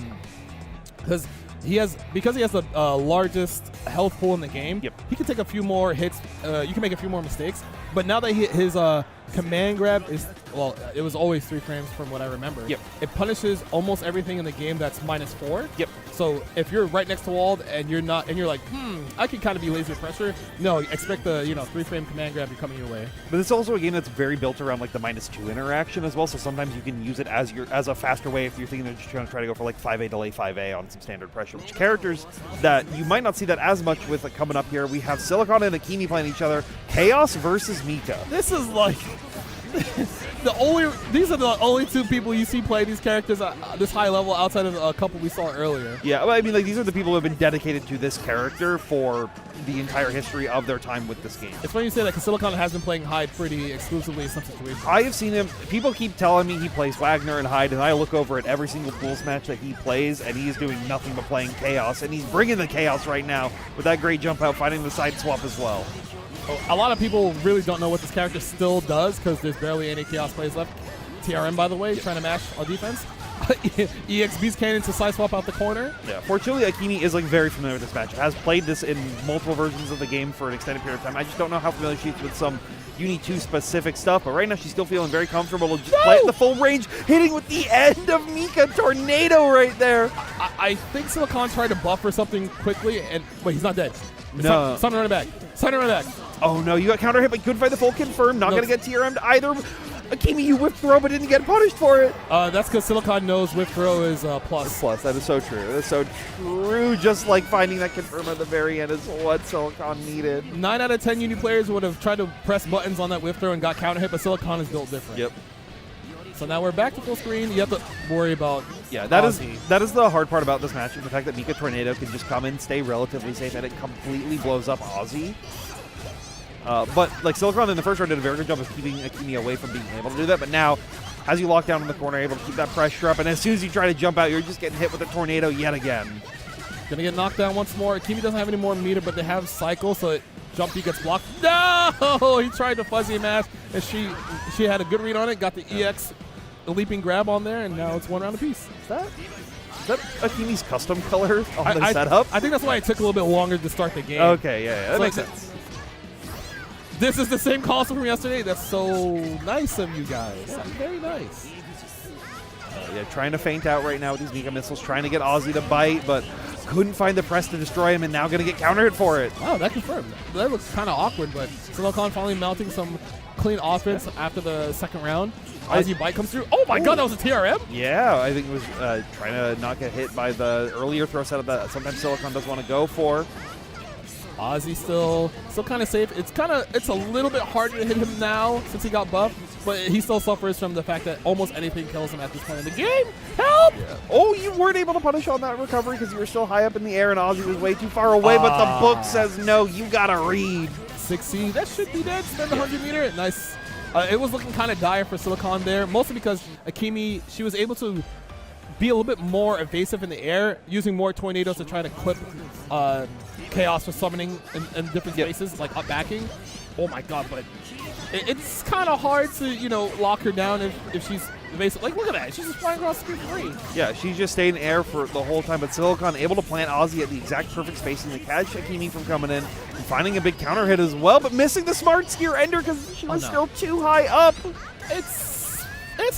Because he has the largest health pool in the game. Yep. He can take a few more hits. You can make a few more mistakes. But now that his command grab is, it was always 3 frames from what I remember. Yep. It punishes almost everything in the game that's -4. Yep. So if you're right next to Wald and you're like, I can kind of be laser pressure. No, expect the 3-frame command grab coming your way. But it's also a game that's very built around like the -2 interaction as well. So sometimes you can use it as a faster way if you're thinking they're just trying to go for like 5A delay 5A on some standard pressure. Which characters that you might not see that as much with coming up here. We have Silicon and Akimi playing each other. Chaos versus Mika. This is like these are the only 2 people you see play these characters at this high level outside of a couple we saw earlier. Yeah, well, I mean, like these are the people who have been dedicated to this character for the entire history of their time with this game. It's funny you say that because Silicon has been playing Hyde pretty exclusively in some situations. I have seen him. People keep telling me he plays Wagner and Hyde, and I look over at every single pools match that he plays, and he is doing nothing but playing Chaos, and he's bringing the Chaos right now with that great jump out, finding the side swap as well. A lot of people really don't know what this character still does because there's barely any Chaos plays left. TRM, by the way, trying to mash on defense. EX Beast Cannon to side swap out the corner. Yeah, fortunately, Akimi is like very familiar with this matchup. Has played this in multiple versions of the game for an extended period of time. I just don't know how familiar she is with some Uni 2 specific stuff, but right now she's still feeling very comfortable to just play at the full range, hitting with the end of Mika Tornado right there. I think Silicon tried to buffer something quickly, and wait, he's not dead. No. Sun running back. Sun running back. Oh no, you got counter hit, but couldn't find the full confirm. Not going to get TRM'd either. Akimi, you whip throw, but didn't get punished for it. That's because Silicon knows whip throw is plus. Plus, that is so true. That is so true. Just like finding that confirm at the very end is what Silicon needed. 9 out of 10 Uni players would have tried to press buttons on that whip throw and got counter hit, but Silicon is built different. Yep. So now we're back to full screen. You have to worry about that is the hard part about this matchup. The fact that Mika Tornado can just come in, stay relatively safe, and it completely blows up Ozzy. But like Silicon in the first round did a very good job of keeping Akimi away from being able to do that. But now, as you lock down in the corner, able to keep that pressure up, and as soon as you try to jump out, you're just getting hit with a tornado yet again. Gonna get knocked down once more. Akimi doesn't have any more meter, but they have cycle, so jump B gets blocked. No! He tried to fuzzy mash, and she had a good read on it, got the EX leaping grab on there, and now it's 1 round apiece. Is that Akimi's custom color on the setup? I think that's why it took a little bit longer to start the game. Okay, yeah, that makes sense. This is the same console from yesterday. That's so nice of you guys. That's very nice. Yeah, trying to feint out right now with these Mika missiles, trying to get Ozzy to bite, but couldn't find the press to destroy him, and now going to get counter hit for it. Wow, that confirmed. That looks kind of awkward, but Silicon finally mounting some clean offense after the second round. Ozzy bite comes through. Oh my god, that was a TRM? Yeah, I think it was trying to not get hit by the earlier throw setup that sometimes Silicon does want to go for. Ozzy still kind of safe. It's a little bit harder to hit him now since he got buffed, but he still suffers from the fact that almost anything kills him at this point in the game. Help! Yeah. Oh, you weren't able to punish on that recovery because you were still high up in the air and Ozzy was way too far away, but the book says no, you gotta read. 6C, that should be dead. Spend the 100 meter. Nice. It was looking kind of dire for Silicon there, mostly because Akimi, she was able to be a little bit more evasive in the air, using more tornadoes to try to clip Chaos for summoning in different spaces, like up backing. Oh my god, but it's kind of hard to, lock her down if she's evasive. Like, look at that. She's just flying across the screen free. Yeah, she's just staying in air for the whole time, but Silicon able to plant Ozzy at the exact perfect spacing to catch Akimi from coming in and finding a big counter hit as well, but missing the smart skier ender because she was still too high up. It's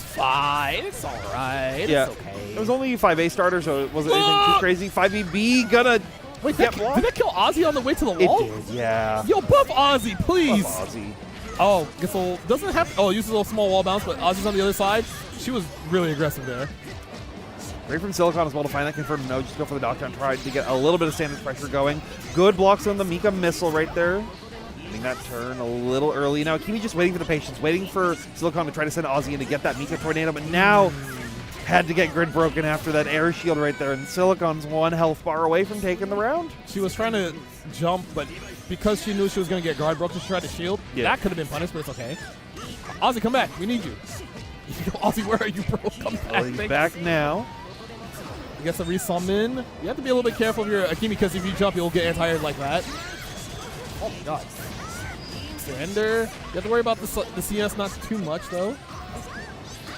fine. It's all right. Yeah. It's okay. It was only 5A starter, so it wasn't anything too crazy. 5EB gonna Wait, did that kill Ozzy on the way to the wall? It did, yeah. Yo, buff Ozzy, please. Buff Ozzy. Oh, guess doesn't have. Oh, uses a little small wall bounce, but Ozzy's on the other side. She was really aggressive there. Great from Silicon as well to find that confirmed no. Just go for the knockdown, try to get a little bit of standard pressure going. Good blocks on the Mika missile right there. Getting that turn a little early. Now, Akimi just waiting for the patience, waiting for Silicon to try to send Ozzy in to get that Mika tornado, but now had to get grid broken after that air shield right there, and Silicon's 1 health bar away from taking the round. She was trying to jump, but because she knew she was going to get guard broken, she tried to shield. Yeah. That could have been punished, but it's okay. Ozzy, come back. We need you. Ozzy, where are you, bro? Come back. Well, he's back now. He gets a resummon. You have to be a little bit careful of your Akimi, because if you jump, you'll get anti-aired like that. Oh, my God. Surrender. You have to worry about the CS not too much, though.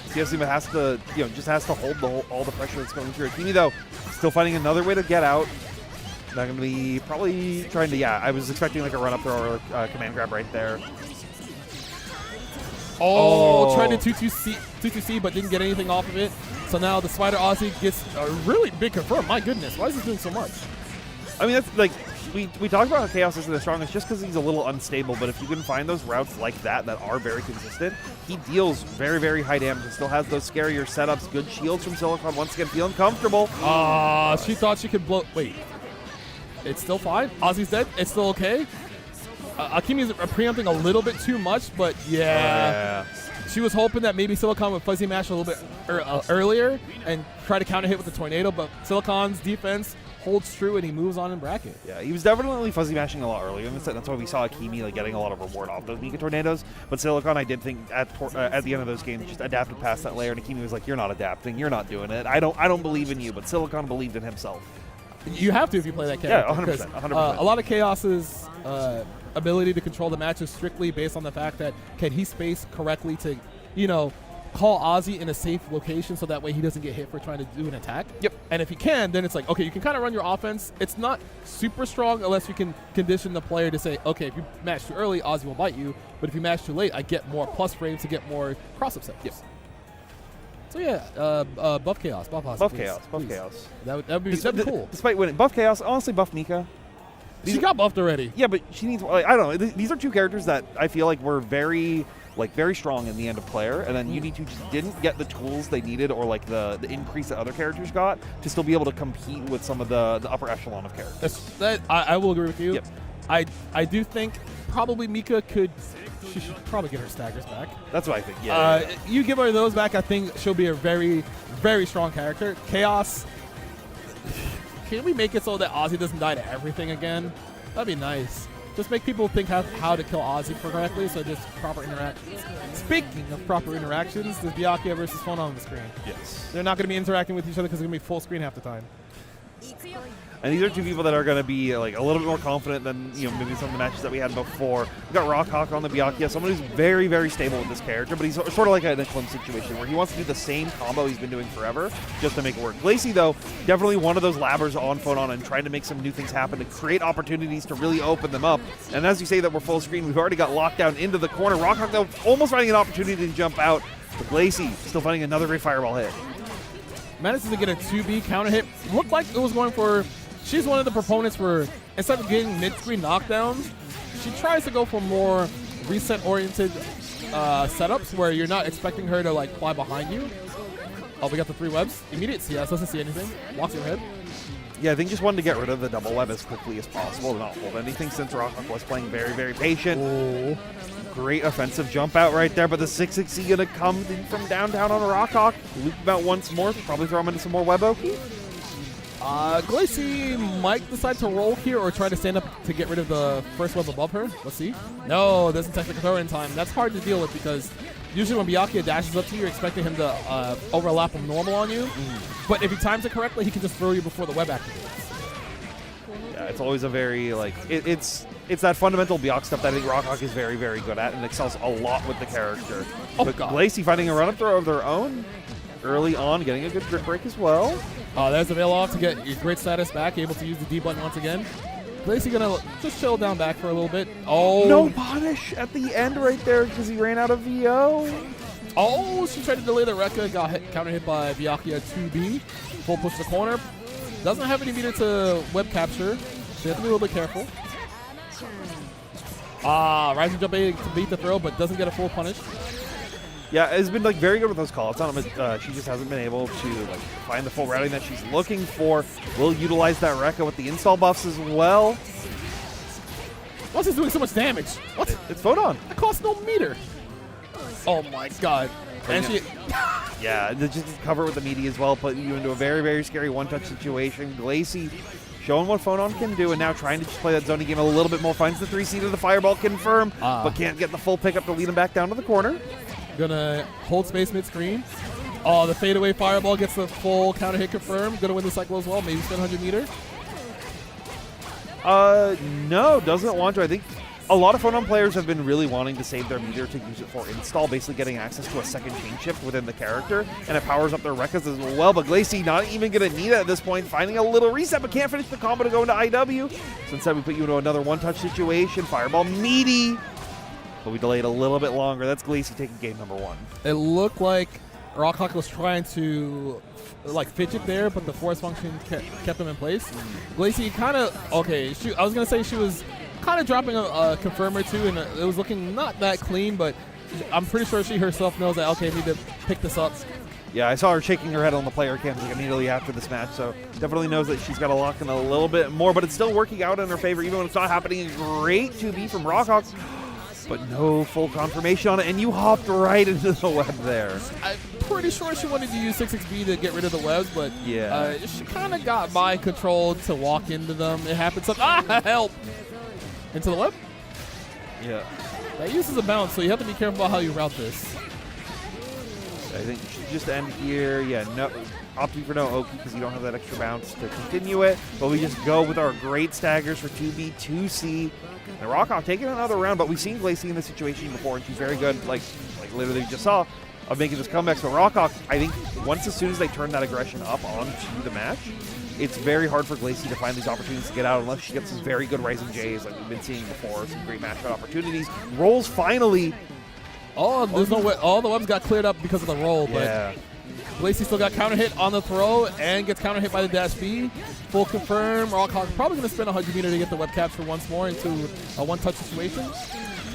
CS even has to, just has to hold all the pressure that's going through. Akimi, though, still finding another way to get out. Not going to be probably trying to, I was expecting like a run-up throw or a command grab right there. Tried to 2-2C, but didn't get anything off of it. So now the Spider Ozzy gets a really big confirm. My goodness, why is he doing so much? I mean, that's like, we talked about how Chaos isn't the strongest just because he's a little unstable, but if you can find those routes like that are very consistent, he deals very, very high damage and still has those scarier setups. Good shields from Silicon, once again feeling comfortable. She thought she could blow. Wait, it's still fine. Ozzy's dead. It's still okay. Akimi's preempting a little bit too much, but yeah. She was hoping that maybe Silicon would fuzzy mash a little bit earlier and try to counter hit with the tornado, but Silicon's defense holds true and he moves on in bracket. Yeah, he was definitely fuzzy mashing a lot earlier in the set. That's why we saw Akimi getting a lot of reward off those Mika tornadoes. But Silicon, I did think at the end of those games, just adapted past that layer, and Akimi was like, "You're not adapting. You're not doing it. I don't believe in you." But Silicon believed in himself. You have to if you play that character. Yeah, 100%. A lot of Chaos's ability to control the match is strictly based on the fact that can he space correctly to, call Ozzy in a safe location so that way he doesn't get hit for trying to do an attack. Yep. And if he can, then it's like, okay, you can kind of run your offense. It's not super strong unless you can condition the player to say, okay, if you match too early, Ozzy will bite you. But if you match too late, I get more plus frames to get more cross-up sets. Yep. So yeah, buff Chaos. Buff Ozzy, Buff please. Chaos. Buff Please. Chaos. That'd be cool. Despite winning. Buff Chaos. Honestly, buff Mika. She got buffed already. Yeah, but she needs, like, I don't know. These are two characters that I feel like were very strong in the end of player, and then UD2 just didn't get the tools they needed or like the increase that other characters got to still be able to compete with some of the upper echelon of characters. I will agree with you. Yep. I do think probably Mika she should probably get her staggers back. That's what I think, yeah. You give her those back, I think she'll be a very, very strong character. Chaos, can we make it so that Ozzy doesn't die to everything again? That'd be nice. Just make people think how to kill Ozzy correctly, so just proper interactions. Speaking of proper interactions, there's Byakuya versus Phone on the screen. Yes. They're not going to be interacting with each other because it's going to be full screen half the time. And these are two people that are going to be like a little bit more confident than maybe some of the matches that we had before. We've got Rockhawk on the Byakuya, someone who's very, very stable with this character, but he's sort of like an Eclipse situation where he wants to do the same combo he's been doing forever just to make it work. Glacy, though, definitely one of those labbers on Photon and trying to make some new things happen to create opportunities to really open them up. And as you say that we're full screen, we've already got locked down into the corner. Rockhawk, though, almost finding an opportunity to jump out, but Glacy still finding another great fireball hit. Manages to get a 2B counter hit. Looked like it was going for... She's one of the proponents for, instead of getting mid-screen knockdowns, she tries to go for more reset-oriented setups where you're not expecting her to like fly behind you. Oh, we got the 3 webs. Immediate CS, doesn't see anything. Walks her head. Yeah, I think just wanted to get rid of the double web as quickly as possible to not hold anything since Rockhawk was playing very, very patient. Oh. Great offensive jump out right there, but the 660 going to come in from downtown on Rockhawk. Loop him out once more, probably throw him into some more web Oki. Glacy might decide to roll here or try to stand up to get rid of the first web above her. Let's see. No, doesn't technically throw in time. That's hard to deal with because usually when Byakuya dashes up to you, you're expecting him to overlap him normal on you. But if he times it correctly, he can just throw you before the web activates. Yeah, it's always a very, like, it's that fundamental Byakuya stuff that I think Rockhawk is very, very good at and excels a lot with the character. Oh, but God. Glacy finding a run-up throw of their own early on, getting a good grip break as well. There's the veil off to get your grid status back, able to use the D button once again. Glacy gonna just chill down back for a little bit. Oh, no punish at the end right there because he ran out of VO. Oh, she tried to delay the Rekka, got counter hit by Byakuya 2B. Full push to the corner. Doesn't have any meter to web capture, so you have to be a little bit careful. Rising jump A to beat the throw, but doesn't get a full punish. Yeah, it's been like very good with those calls on him. She just hasn't been able to like find the full routing that she's looking for. Will utilize that Rekka with the install buffs as well. What's this doing so much damage? What? It's Photon. That costs no meter. Oh my God. And she... Yeah, just cover it with the meaty as well, put you into a very, very scary one-touch situation. Glacy showing what Photon can do, and now trying to just play that zoning game a little bit more. Finds the 3C to the fireball confirm, but can't get the full pickup to lead him back down to the corner. Gonna hold space mid-screen. Oh, the fadeaway fireball gets the full counter hit confirmed. Gonna win the cycle as well. Maybe spend 100 meter. No, doesn't want to. I think a lot of Photon players have been really wanting to save their meter to use it for install, basically getting access to a second chain shift within the character, and it powers up their Rekkas as well. But Glacy not even going to need it at this point, finding a little reset, but can't finish the combo to go into IW. So instead we put you into another one-touch situation. Fireball meaty, but we delayed a little bit longer. That's Glacy taking game number 1. It looked like Rockhawk was trying to like fidget there, but the force function kept him in place. Glacy kind of, okay, I was going to say she was kind of dropping a confirm or two, and it was looking not that clean, but I'm pretty sure she herself knows that, okay, I need to pick this up. Yeah, I saw her shaking her head on the player cams like immediately after this match, so definitely knows that she's got to lock in a little bit more, but it's still working out in her favor, even when it's not happening. Great 2B from Rockhawk, but no full confirmation on it, and you hopped right into the web there. I'm pretty sure she wanted to use 66B to get rid of the webs, but yeah, she kind of got mind controlled to walk into them. It happened. Help! Into the web? Yeah. That uses a bounce, so you have to be careful about how you route this. I think you should just end here. Yeah, no, opting for no Oki because you don't have that extra bounce to continue it. But we just go with our great staggers for 2B, 2C. And Rockhawk taking another round, but we've seen Glacy in this situation before, and she's very good, like literally just saw, of making this comeback. So Rockhawk, I think as soon as they turn that aggression up onto the match, it's very hard for Glacy to find these opportunities to get out unless she gets some very good Rising J's like we've been seeing before, some great match opportunities. Rolls finally. Oh, there's no way. All the webs got cleared up because of the roll, Yeah. but Glacy still got counter hit on the throw and gets counter hit by the dash B. Full confirm. Rockhawk probably going to spend 100 meter to get the web capture once more into a one-touch situation.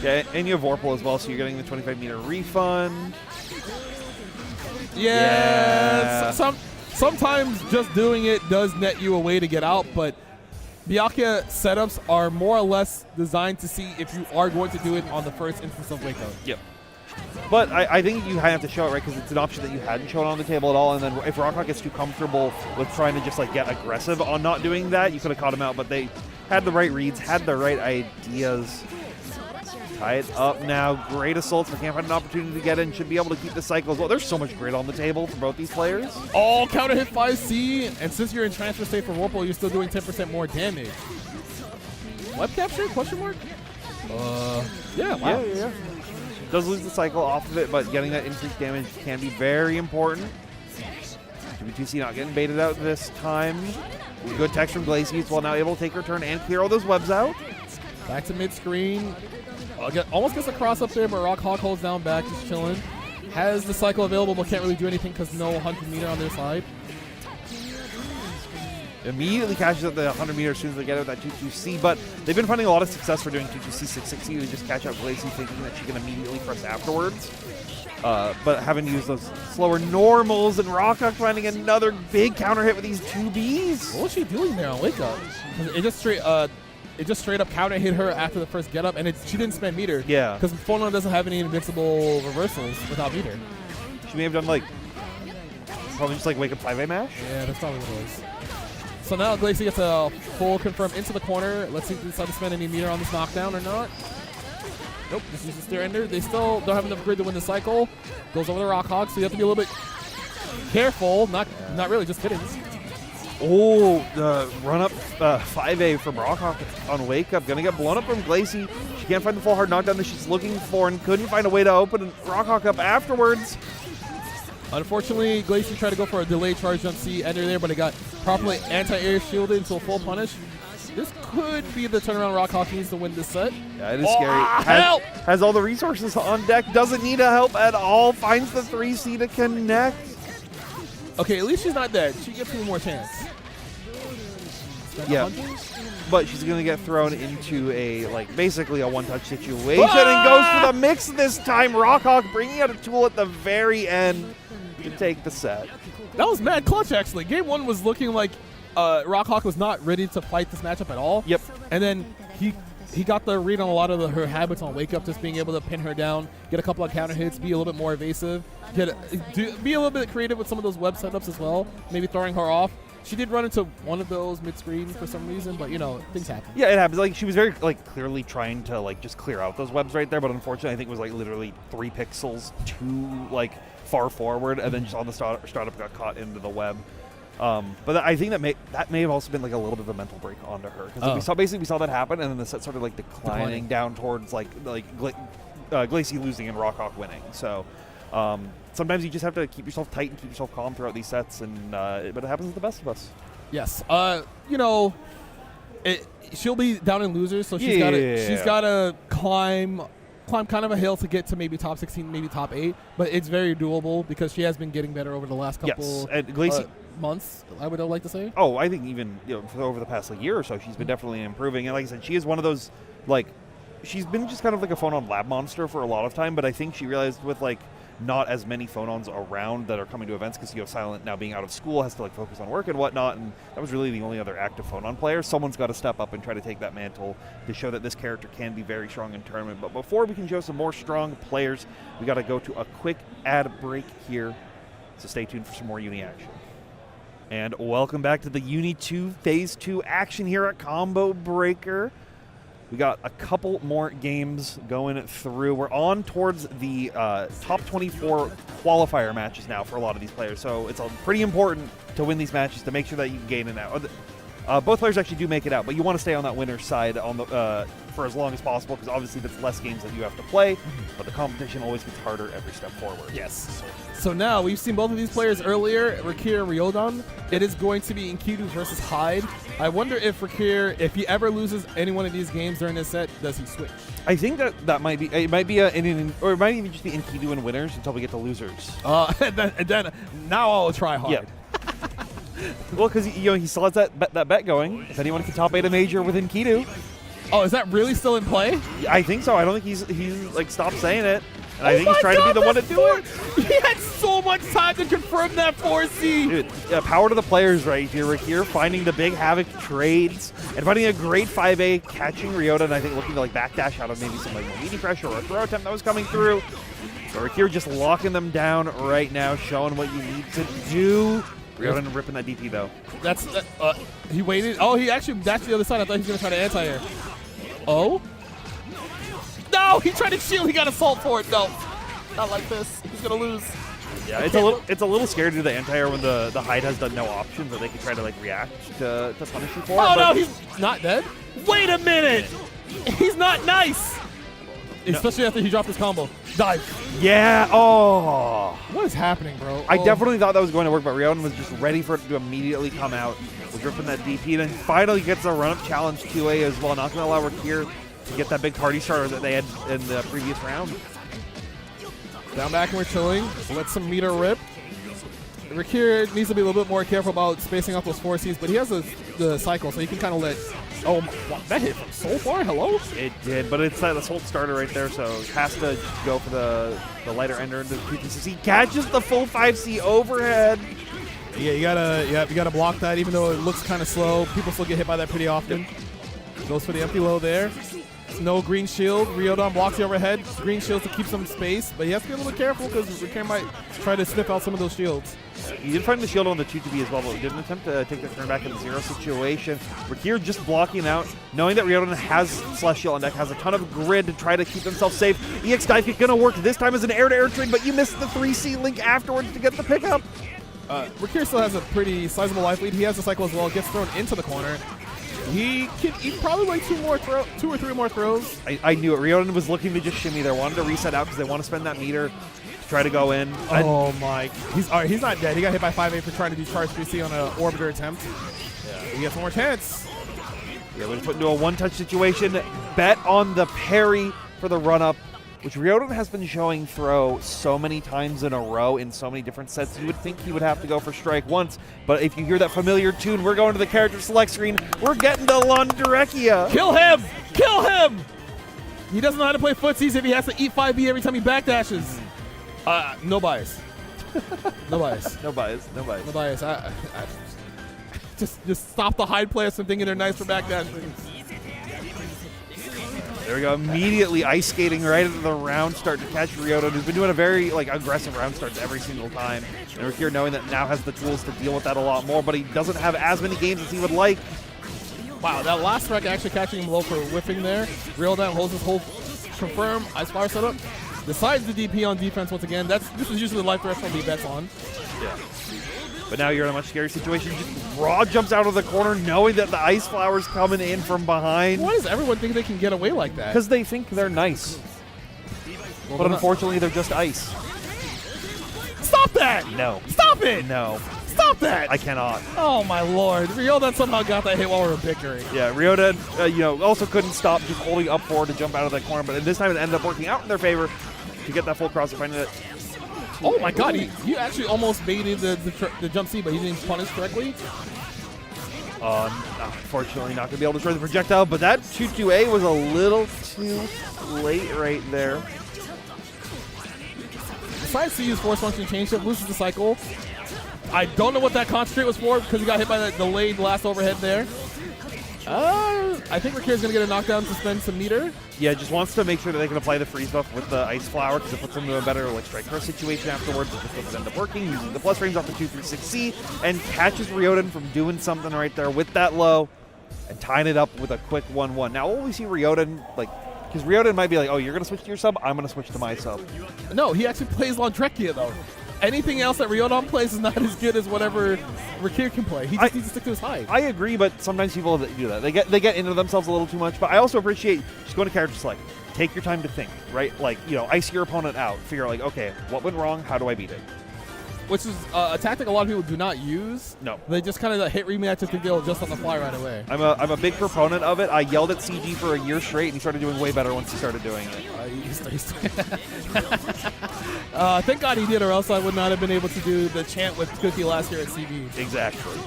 Yeah, and you have Vorpal as well, so you're getting the 25-meter refund. Yeah. Sometimes just doing it does net you a way to get out, but Byakuya setups are more or less designed to see if you are going to do it on the first instance of wake up. Yep. But I think you have to show it, right, because it's an option that you hadn't shown on the table at all, and then if Rockhawk gets too comfortable with trying to just like get aggressive on not doing that, you could have caught him out, but they had the right reads, had the right ideas. Tie it up now. Great assaults. We can't find an opportunity to get in. Should be able to keep the cycle as well. There's so much grit on the table for both these players. Oh, counter hit 5C, and since you're in transfer state for Vorpal, you're still doing 10% more damage. Web capture? Question mark? Yeah, wow. Yeah. Does lose the cycle off of it, but getting that increased damage can be very important. 2B2C not getting baited out this time. Good text from Glacy as well, now able to take her turn and clear all those webs out. Back to mid-screen. Almost gets a cross up there, but Rockhawk holds down back, just chilling. Has the cycle available, but can't really do anything because no 100 meter on their side. Immediately catches up the 100 meter as soon as they get out that 2-2-C, but they've been finding a lot of success for doing 2-2-C 660 to just catch up Glacy, thinking that she can immediately press afterwards. But having to use those slower normals, and Rockhawk finding another big counter hit with these 2Bs. What was she doing there on wake up? It just straight up counter hit her after the first get up, and she didn't spend meter. Yeah. Because Phonon doesn't have any invincible reversals without meter. She may have done like, probably just like wake up 5A mash? Yeah, that's probably what it was. So now Glacy gets a full confirm into the corner. Let's see if they decide to spend any meter on this knockdown or not. Nope, this is the steer ender. They still don't have enough grid to win the cycle. Goes over the Rockhawk, so you have to be a little bit careful. Not really, just kidding. Oh, the run-up 5A from Rockhawk on Wake Up. Gonna get blown up from Glacy. She can't find the full hard knockdown that she's looking for and couldn't find a way to open Rockhawk up afterwards. Unfortunately, Glacy tried to go for a delayed charge jump C ender there, but it got properly anti-air shielded into a full punish. This could be the turnaround Rockhawk needs to win this set. Yeah, it is scary. Help! Has all the resources on deck. Doesn't need a help at all. Finds the 3C to connect. Okay, at least she's not dead. She gets one more chance. Yeah. But she's going to get thrown into a, like, basically a one-touch situation and goes for the mix this time. Rockhawk bringing out a tool at the very end to take the set. That was mad clutch, actually. Game one was looking like Rockhawk was not ready to fight this matchup at all. Yep. And then he got the read on a lot of her habits on Wake Up, just being able to pin her down, get a couple of counter hits, be a little bit more evasive, be a little bit creative with some of those web setups as well, maybe throwing her off. She did run into one of those mid-screen for some reason, but, you know, things happen. Yeah, it happens. Like, she was very, like, clearly trying to, like, just clear out those webs right there, but unfortunately I think it was, like, literally 3 pixels too, like, far forward, and then just on the startup got caught into the web. But I think that may have also been, like, a little bit of a mental break onto her. Because we saw that happen, and then the set started, like, declining down towards, like Glacy losing and Rockhawk winning. So sometimes you just have to keep yourself tight and keep yourself calm throughout these sets, and but it happens with the best of us. Yes. You know, she'll be down in losers, so she's got to climb kind of a hill to get to maybe top 16, maybe top 8, but it's very doable because she has been getting better over the last couple months, I would like to say. Oh, I think even over the past year or so, she's been definitely improving. And like I said, she is one of those, like, she's been just kind of like a Phonon lab monster for a lot of time, but I think she realized with, like, not as many Phonons around that are coming to events because Silent now being out of school has to, like, focus on work and whatnot, and that was really the only other active Phonon player. Someone's got to step up and try to take that mantle to show that this character can be very strong in tournament. But before we can show some more strong players, we got to go to a quick ad break here, so stay tuned for some more Uni action. And welcome back to the Uni 2 Phase 2 action here at Combo Breaker. We got a couple more games going through. We're on towards the top 24 qualifier matches now for a lot of these players. So it's pretty important to win these matches to make sure that you can gain it out. Both players actually do make it out, but you want to stay on that winner's side on the for as long as possible because obviously that's less games that you have to play, but the competition always gets harder every step forward. Yes. So now we've seen both of these players earlier, Rakir and Ryodon. It is going to be Enkidu versus Hyde. I wonder if Rakir, if he ever loses any one of these games during this set, does he switch? I think that might be, it might be or it might even just be Enkidu and winners until we get to losers. And then now I'll try hard. Yeah. Well, because he still has that bet going. If anyone can top 8 a major with Enkidu. Oh, is that really still in play? I think so. I don't think he's like stopped saying it. And I think he's trying to be the one to do it. He had so much time to confirm that 4C. Dude, power to the players right here. Rakir finding the big Havoc trades and finding a great 5A, catching Ryota, and I think looking to like backdash out of maybe some like meaty pressure or a throw attempt that was coming through. So Rakir just locking them down right now, showing what you need to do. Ryota ripping that DP though. That's he waited. Oh, he actually dashed the other side. I thought he was gonna try to anti-air. Oh. No, he tried to shield. He got assault for it. No, not like this. He's gonna lose. Yeah, it's a little scary to do the anti-air when the Hyde has done no options that they can try to like react to punish you for. Oh no, he's not dead. Wait a minute. He's not nice. No. Especially after he dropped his combo. Dive. Yeah. Oh. What is happening, bro? I definitely thought that was going to work, but Ryodon was just ready for it to immediately come out. Was ripping that DP, then finally gets a run-up challenge 2A as well. Not going to allow Rakir to get that big party starter that they had in the previous round. Down back and we're chilling. Let some meter rip. Rakir needs to be a little bit more careful about spacing out those 4Cs, but he has the cycle, so he can kind of let... Oh, wow, that hit from so far. Hello? It did, but it's that assault starter right there, so has to go for the lighter ender into the PTCC. He catches the full 5C overhead. Yeah, you gotta block that, even though it looks kind of slow. People still get hit by that pretty often. Goes for the empty low there. No green shield. Ryodon blocks the overhead. Green shields to keep some space, but he has to be a little careful because Rakir might try to sniff out some of those shields. He did find the shield on the 2-2B as well, but he didn't attempt to take the turn back in the 0 situation. Rakir just blocking out, knowing that Ryodon has Celestial on deck, has a ton of grid to try to keep himself safe. EX dive kick gonna work this time as an air-to-air trade, but you missed the 3C link afterwards to get the pickup. Rakir still has a pretty sizable life lead. He has the cycle as well. Gets thrown into the corner. He can probably like 2 or 3 more throws. I knew it. Ryodon was looking to just shimmy there. Wanted to reset out because they want to spend that meter to try to go in. Oh my! He's not dead. He got hit by 5A for trying to do charge 3C on an orbiter attempt. Yeah. He gets one more chance. Yeah, we're put into a one-touch situation. Bet on the parry for the run-up, which Ryodon has been showing throw so many times in a row in so many different sets. You would think he would have to go for strike once, but if you hear that familiar tune, we're going to the character select screen. We're getting to Londurekia. Kill him! Kill him! He doesn't know how to play footsies if he has to eat 5B every time he backdashes. No bias. No bias. No bias. No bias. No bias. Just stop the Hyde players from thinking they're nice for backdashing. There we go. Immediately ice skating right into the round start to catch Ryodon, who's been doing a very aggressive round starts every single time. And we're here knowing that now has the tools to deal with that a lot more, but he doesn't have as many games as he would like. Wow, that last strike actually catching him low for whiffing there. Ryodon holds his hold, confirm, ice fire setup. Decides the DP on defense once again. This is usually the life threshold he bets on. Yeah. But now you're in a much scarier situation. Just raw jumps out of the corner knowing that the ice flower's coming in from behind. Why does everyone think they can get away like that? Because they think they're nice. Well, but unfortunately, they're just ice. Stop that! No. Stop it! No. Stop that! I cannot. Oh my lord. Ryodon somehow got that hit while we were bickering. Yeah, Ryodon, also couldn't stop just holding up forward to jump out of that corner, but this time it ended up working out in their favor to get that full cross and finding it. Oh my god, he actually almost baited the jump C, but he didn't punish correctly. Unfortunately, not going to be able to destroy the projectile, but that 2-2A was a little too late right there. Decides to use force function change shift, loses the cycle. I don't know what that concentrate was for because he got hit by that delayed last overhead there. I think Rakir's going to get a knockdown to spend some meter. Yeah, just wants to make sure that they can apply the freeze buff with the ice flower because it puts them in a better strike cross situation afterwards. It just doesn't end up working. Using the plus frames off the 2-3-6C and catches Ryodon from doing something right there with that low and tying it up with a quick 1-1. Now, will we see Ryodon, because Ryodon might be like, oh, you're going to switch to your sub? I'm going to switch to my sub. No, he actually plays Londurekia, though. anything else that Ryodon plays is not as good as whatever Rakir can play. He just needs to stick to his hide. I agree, but sometimes people do that. They get into themselves a little too much. But I also appreciate just going to character select. Take your time to think, right? Like, ice your opponent out. Figure out, like, okay, what went wrong? How do I beat it? Which is a tactic a lot of people do not use. No. They just kind of hit rematches to go just on the fly right away. I'm a big proponent of it. I yelled at CG for a year straight, and he started doing way better once he started doing it. Thank God he did, or else I would not have been able to do the chant with Cookie last year at CB. Exactly.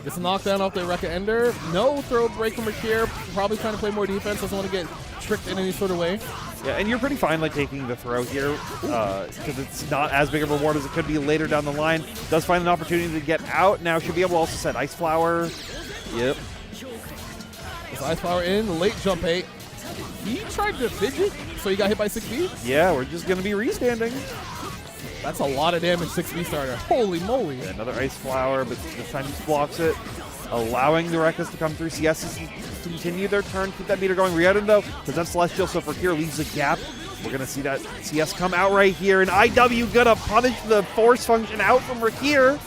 Gets a knockdown off the Rekka Ender. No throw break from Rakir. Probably trying to play more defense. Doesn't want to get tricked in any sort of way. Yeah, and you're pretty fine like taking the throw here because it's not as big of a reward as it could be later down the line. Does find an opportunity to get out. Now should be able to also set Ice Flower. Yep. This Ice Flower in. Late jump 8. He tried to fidget, so he got hit by 6B. Yeah, we're just going to be restanding. That's a lot of damage, 6B starter. Holy moly. Yeah, another Ice Flower, but this time he blocks it, allowing the Rekkas to come through. CS's continue their turn, keep that meter going. Ryodon, though, presents Celestial, so for here leaves a gap. We're going to see that CS come out right here, and IW going to punish the force function out from Rakir.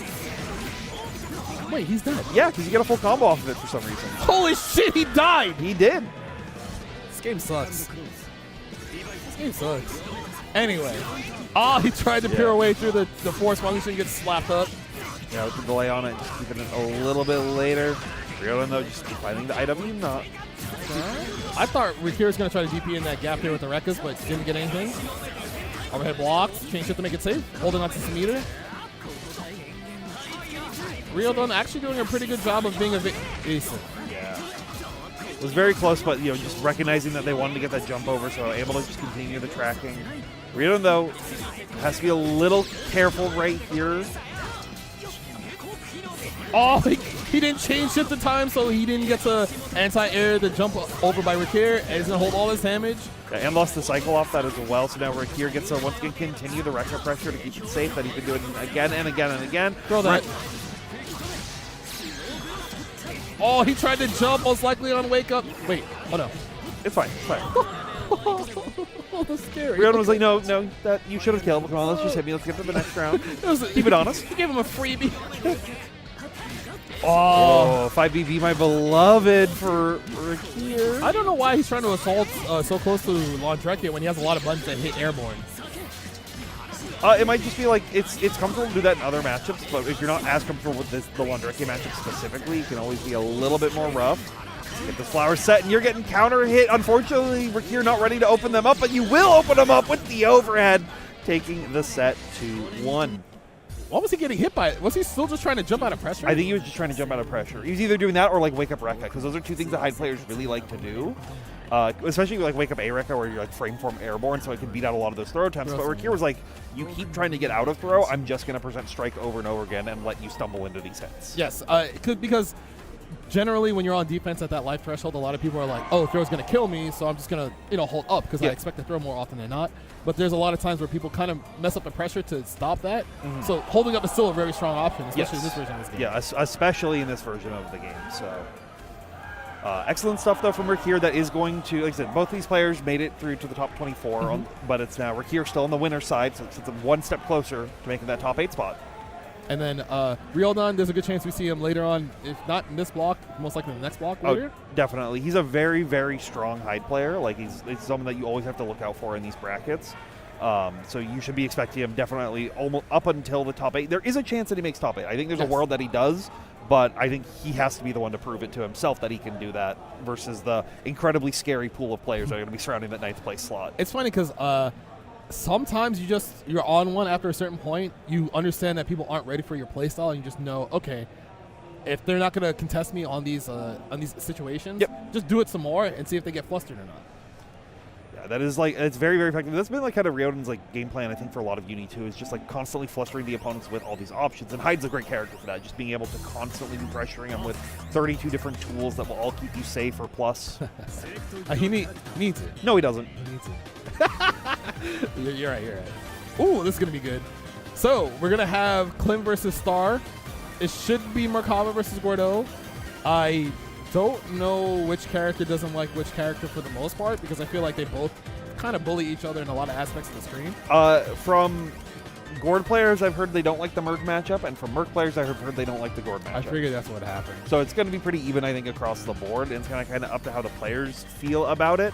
Wait, he's dead. Yeah, because you get a full combo off of it for some reason. Holy shit, he died. He did. This game sucks. This game sucks. Anyway. He tried to peer away through the force function, gets slapped up. Yeah, with the delay on it, just keeping it a little bit later. Ryodon, though, just finding the IW knot. I thought Rakir was going to try to DP in that gap here with the Rekkas, but didn't get anything. Overhead blocks, change shift to make it safe, holding on to some meter. Ryodon actually doing a pretty good job of being evasive. Yeah. It was very close, but just recognizing that they wanted to get that jump over, so able to just continue the tracking. Ryodon, though, has to be a little careful right here. Oh, he didn't change shift the time, so he didn't get to anti-air the jump over by Rakir, and he's going to hold all his damage. Yeah, and lost the cycle off that as well, so now Rakir gets to once again continue the Rekka pressure to keep it safe that he's been doing again and again and again. Throw that. Oh, he tried to jump, most likely on wake up. Wait, oh no. It's fine, it's fine. Oh, that's scary. Ryodon was like, no, that you should have killed. Come on, let's just hit me. Let's get to the next round. Keep it honest. He gave him a freebie. Oh, 5BB, my beloved for Rakir. I don't know why he's trying to assault so close to Laundrekka when he has a lot of buttons that hit airborne. It might just be like it's comfortable to do that in other matchups, but if you're not as comfortable with the Laundrekka matchup specifically, it can always be a little bit more rough. Get this flower set, and you're getting counter hit. Unfortunately, Rakir not ready to open them up, but you will open them up with the overhead, taking the set to 1. What was he getting hit by? Was he still just trying to jump out of pressure? I think he was just trying to jump out of pressure. He was either doing that or like wake up Rekka, because those are two things that hide players really like to do. Especially like wake up A Rekka, where you're like frame form airborne, so it can beat out a lot of those throw attempts. But Rakir was like, you keep trying to get out of throw, I'm just going to present strike over and over again and let you stumble into these hits. Yes, because generally when you're on defense at that life threshold, a lot of people are like, oh, throw's going to kill me, so I'm just going to hold up because I expect to throw more often than not. But there's a lot of times where people kind of mess up the pressure to stop that. Mm-hmm. So holding up is still a very strong option, especially in this version of this game. Yeah, especially in this version of the game. So excellent stuff, though, from Rakir that is going to, like I said, both these players made it through to the top 24, but it's now Rakir still on the winner's side, so it's one step closer to making that top 8 spot. And then Ryodon, there's a good chance we see him later on, if not in this block, most likely in the next block later. Definitely. He's a very, very strong hide player. Like, he's someone that you always have to look out for in these brackets. So you should be expecting him definitely almost up until the top 8. There is a chance that he makes top 8. I think there's a world that he does, but I think he has to be the one to prove it to himself that he can do that versus the incredibly scary pool of players that are going to be surrounding that 9th place slot. It's funny because sometimes you're on one after a certain point. You understand that people aren't ready for your playstyle, and you just know, okay, if they're not going to contest me on these situations, just do it some more and see if they get flustered or not. Yeah, that is like, it's very, very effective. That's been like kind of Ryodon's like game plan, I think, for a lot of Uni too, is just like constantly flustering the opponents with all these options. And Hyde's a great character for that, just being able to constantly be pressuring them with 32 different tools that will all keep you safe or plus. He needs it. No, he doesn't. He needs it. You're right. Ooh, this is going to be good. So, we're going to have Klim versus Star. It should be Merkava versus Gordeau. I don't know which character doesn't like which character for the most part, because I feel like they both kind of bully each other in a lot of aspects of the screen? From Gord players, I've heard they don't like the Merc matchup, and from Merc players, I've heard they don't like the Gord matchup. I figured that's what happened. So it's going to be pretty even, I think, across the board, and it's kind of up to how the players feel about it.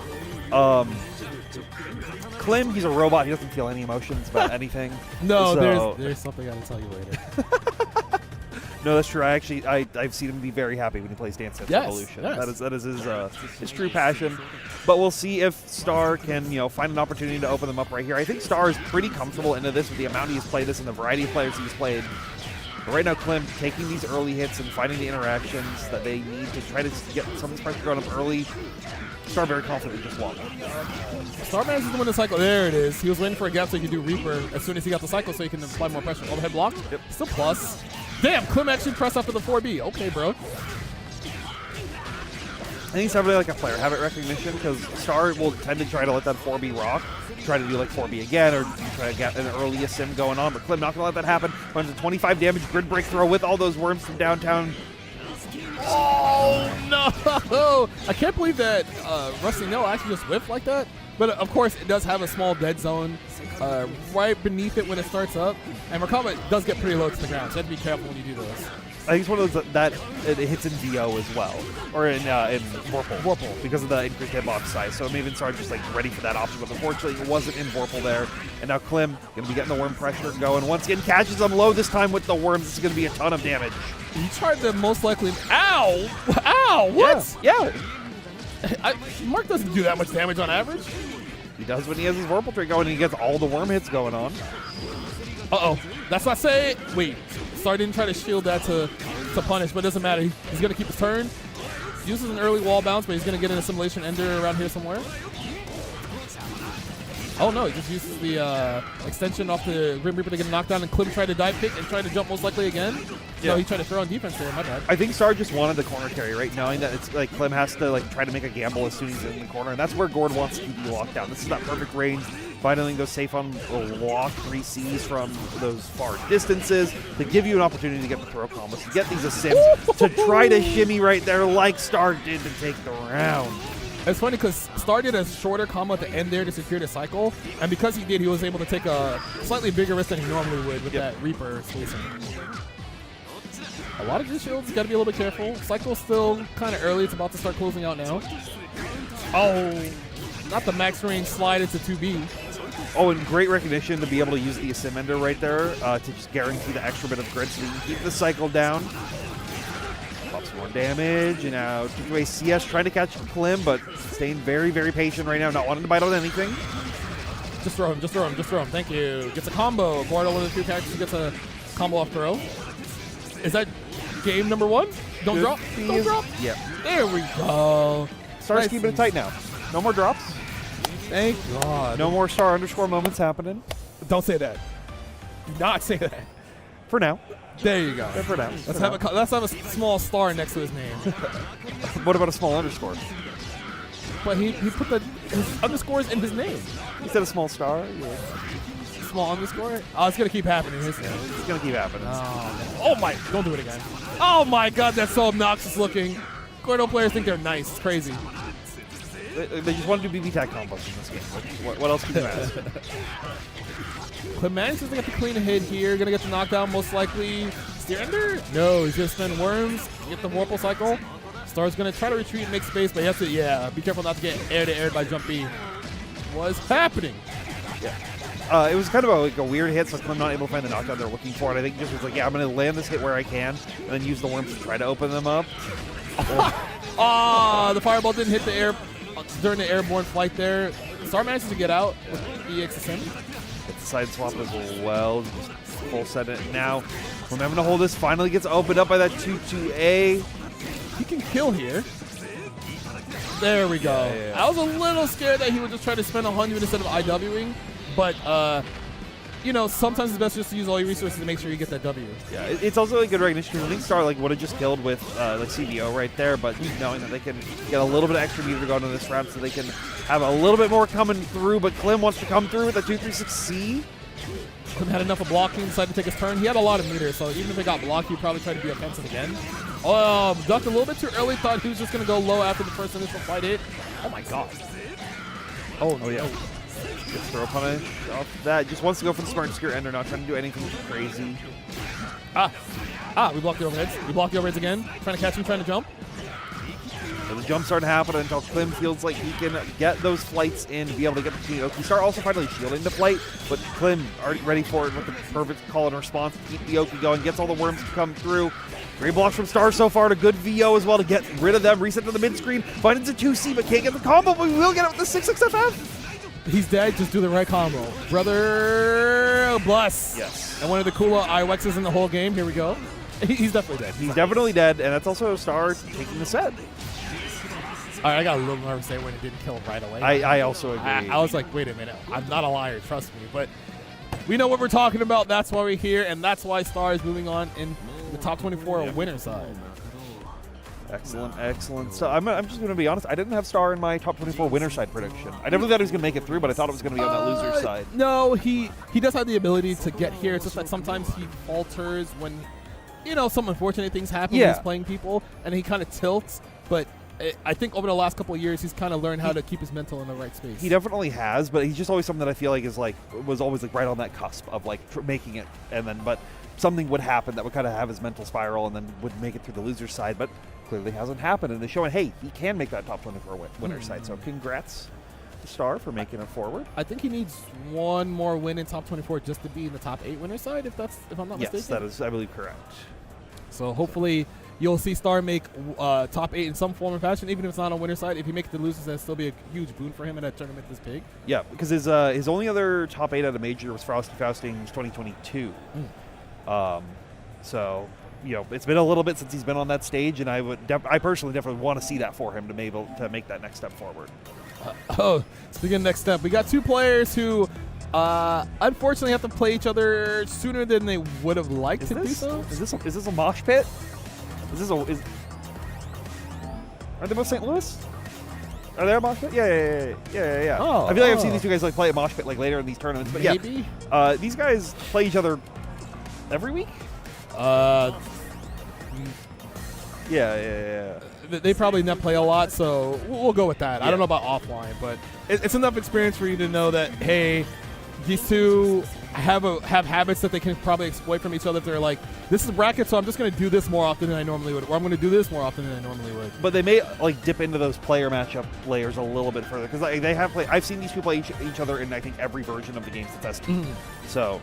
Klim, he's a robot. He doesn't feel any emotions about anything. No, so, there's something I will tell you later. No, that's true. I've seen him be very happy when he plays Dance Dance Revolution. Yes. That is his true passion. But we'll see if Star can find an opportunity to open them up right here. I think Star is pretty comfortable into this with the amount he's played this and the variety of players he's played. But right now, Klim taking these early hits and finding the interactions that they need to try to get some of this pressure going up early. Star very confident just walking. Star manages to win the cycle. There it is. He was waiting for a gap so he could do Reaper as soon as he got the cycle so he can apply more pressure. Overhead block. Yep. Still plus. Damn, Klim actually pressed up to the 4B. Okay, bro. I think he's having like a player habit recognition because Star will tend to try to let that 4B rock, try to do like 4B again, or try to get an early sim going on. But Klim not going to let that happen. Runs a 25 damage grid break throw with all those worms from downtown. Oh, no. I can't believe that Rusty Nail actually just whiffed like that. But, of course, it does have a small dead zone right beneath it when it starts up. And Rakama does get pretty low to the ground, so you have to be careful when you do those. I think it's one of those that it hits in VO as well, or in Vorpal because of the increased hitbox size. So it may even start just like ready for that option, but unfortunately it wasn't in Vorpal there. And now Klim going to be getting the worm pressure going. Once again, catches them low this time with the worms. It's going to be a ton of damage. He tried to most likely. Ow! Ow! What? Yeah. Mark doesn't do that much damage on average. He does when he has his Vorpal trick going and he gets all the worm hits going on. Uh-oh. That's not say. Wait. Star didn't try to shield that to punish, but it doesn't matter. He's going to keep his turn. Uses an early wall bounce, but he's going to get an assimilation ender around here somewhere. Oh, no. He just uses the extension off the Grim Reaper to get a knockdown, and Klim tried to dive kick and tried to jump most likely again. Yeah. No, he tried to throw on defense there. My bad. I think Star just wanted the corner carry, right? Knowing that it's like Klim has to like try to make a gamble as soon as he's in the corner, and that's where Gord wants to keep you locked down. This is that perfect range. Finding those safe on lock 3Cs from those far distances to give you an opportunity to get the throw combos, to get these assims, to try to shimmy right there like Star did to take the round. It's funny because Star did a shorter combo at the end there to secure the cycle, and because he did, he was able to take a slightly bigger risk than he normally would with that Reaper squeezing. A lot of these shields, got to be a little bit careful. Cycle's still kind of early. It's about to start closing out now. Oh, not the max range slide into 2B. Oh, and great recognition to be able to use the Assim Ender right there to just guarantee the extra bit of grid so you can keep the cycle down. Pops more damage, and now took away CS trying to catch Klim, but staying very, very patient right now, not wanting to bite on anything. Just throw him, just throw him, just throw him. Thank you. Gets a combo. Guardo, one of the few characters, gets a combo off throw. Is that game number one? Don't drop. Don't drop. Yep. There we go. Star's keeping it tight now. No more drops. Thank God. No more Star underscore moments happening. Don't say that. Do not say that. For now. There you go. Yeah, for now. Let's have a small star next to his name. What about a small underscore? But he put his underscores in his name. He said a small star? Yeah. Small underscore? Oh, it's going to keep happening. It's going to keep happening. Oh, my. Don't do it again. Oh, my God. That's so obnoxious looking. Gordo players think they're nice. It's crazy. They just want to do BB tag combos in this game. What else can you ask? Klim manages to get the clean hit here. Going to get the knockdown most likely. Steer Ender? No, he's going to spend worms. Get the Vorpal cycle. Star's going to try to retreat and make space, but he has to, be careful not to get air-to-air by jump B. What's happening? Yeah. It was kind of a weird hit, so Klim not able to find the knockdown they're looking for. And I think he just was like, I'm going to land this hit where I can, and then use the worms to try to open them up. The fireball didn't hit the air during the airborne flight there. Star manages to get out with EX Ascend. Get the side swap as well. Just full set it now. Remember to hold this. Finally gets opened up by that 2-2A. He can kill here. There we go. Yeah. I was a little scared that he would just try to spend 100 instead of IWing, but sometimes it's best just to use all your resources to make sure you get that W. Yeah, it's also a good recognition because I think Star would have just killed with CBO right there, but knowing that they can get a little bit of extra meter to go into this round so they can have a little bit more coming through, but Klim wants to come through with a 2-3-6C. Klim had enough of blocking, decided to take his turn. He had a lot of meters, so even if it got blocked, he'd probably try to be offensive again. Ducked a little bit too early, thought he was just going to go low after the first initial fight hit. Oh my God. Oh yeah. Gets throw punish off that. Just wants to go for the smart secure ender, not trying to do anything crazy. We blocked the overheads. We blocked the overheads again. Trying to catch him, trying to jump. So the jump start happening until Klim feels like he can get those flights in, be able to get the King Oki Star. Also finally shielding the flight, but Klim already ready for it with the perfect call and response to keep the Oki going. Gets all the worms to come through. Great blocks from Star so far to good VO as well to get rid of them. Reset to the mid screen. Finds a 2C but can't get the combo, but we will get it with the 6-6FF. He's dead. Just do the right combo. Brother bless. Yes. And one of the cooler IWXs in the whole game. Here we go. He's definitely dead. He's definitely dead, and that's also Star taking the set. All right, I got a little nervous there when it didn't kill him right away. I also agree. I was like, wait a minute. I'm not a liar. Trust me. But we know what we're talking about. That's why we're here, and that's why Star is moving on in the top 24 winner side. Excellent, excellent. So I'm just going to be honest. I didn't have Star in my top 24 winner side prediction. I never thought he was going to make it through, but I thought it was going to be on that loser side. No, he does have the ability to get here. It's just that sometimes he falters when, some unfortunate things happen when he's playing people, and he kind of tilts. But I think over the last couple of years, he's kind of learned how to keep his mental in the right space. He definitely has, but he's just always something that I feel like was always right on that cusp of making it, and then but something would happen that would kind of have his mental spiral, and then would make it through the loser side. But clearly hasn't happened, and they're showing, hey, he can make that top 24 winner side. So congrats to Star for making it forward. I think he needs one more win in top 24 just to be in the top 8 winner side, if I'm not mistaken. Yes, that is, I believe, correct. So hopefully you'll see Star make top 8 in some form or fashion, even if it's not on winner side. If he makes the losers, that'll still be a huge boon for him in a tournament this big. Yeah, because his only other top 8 at a major was Frosty Faustings 2022. So, it's been a little bit since he's been on that stage, and I personally definitely want to see that for him to be able to make that next step forward. Speaking of next step, we got two players who unfortunately have to play each other sooner than they would have liked to do so. Is this a mosh pit? Are they both St. Louis? Are they a mosh pit? Yeah. Oh, I feel like I've seen these two guys play a mosh pit later in these tournaments. But maybe? Yeah, these guys play each other every week. Yeah. They probably not play a lot, so we'll go with that. Yeah. I don't know about offline, but it's enough experience for you to know that, hey, these two have habits that they can probably exploit from each other. If they're like, this is a bracket, so I'm just going to do this more often than I normally would, or I'm going to do this more often than I normally would. But they may dip into those player matchup layers a little bit further, because they have played. I've seen these two play each other in I think every version of the games to test. So.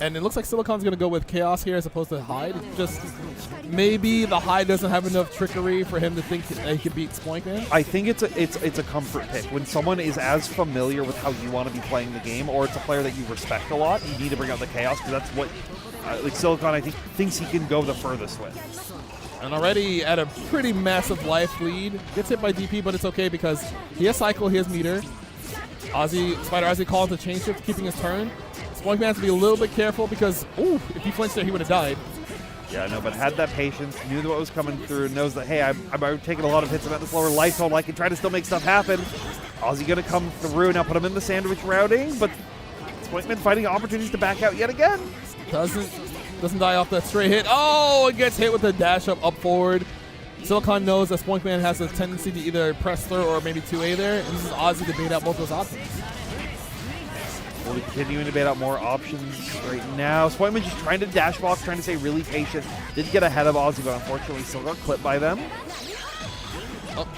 And it looks like Silicon's going to go with Chaos here as opposed to Hyde. Just maybe the Hyde doesn't have enough trickery for him to think that he could beat Spoinkman. I think it's a comfort pick. When someone is as familiar with how you want to be playing the game, or it's a player that you respect a lot, you need to bring out the Chaos, because that's what Silicon, I think, thinks he can go the furthest with. And already at a pretty massive life lead. Gets hit by DP, but it's okay because he has Cycle, he has Meter. Spider Ozzy calls the chain shift, keeping his turn. Spoinkman has to be a little bit careful because, if he flinched there, he would have died. Yeah, no, but had that patience, knew what was coming through, knows that, hey, I'm taking a lot of hits. I'm at this lower life total. I can try to still make stuff happen. Ozzy going to come through. Now put him in the sandwich routing, but Spoinkman finding opportunities to back out yet again. Doesn't die off that straight hit. Oh, it gets hit with the dash up forward. Silicon knows that Spoinkman has a tendency to either press through or maybe 2A there, and this is Ozzy to bait out both those options. We'll be continuing to bait out more options right now. Spoinkman just trying to dash block, trying to stay really patient. Did get ahead of Ozzy, but unfortunately still got clipped by them.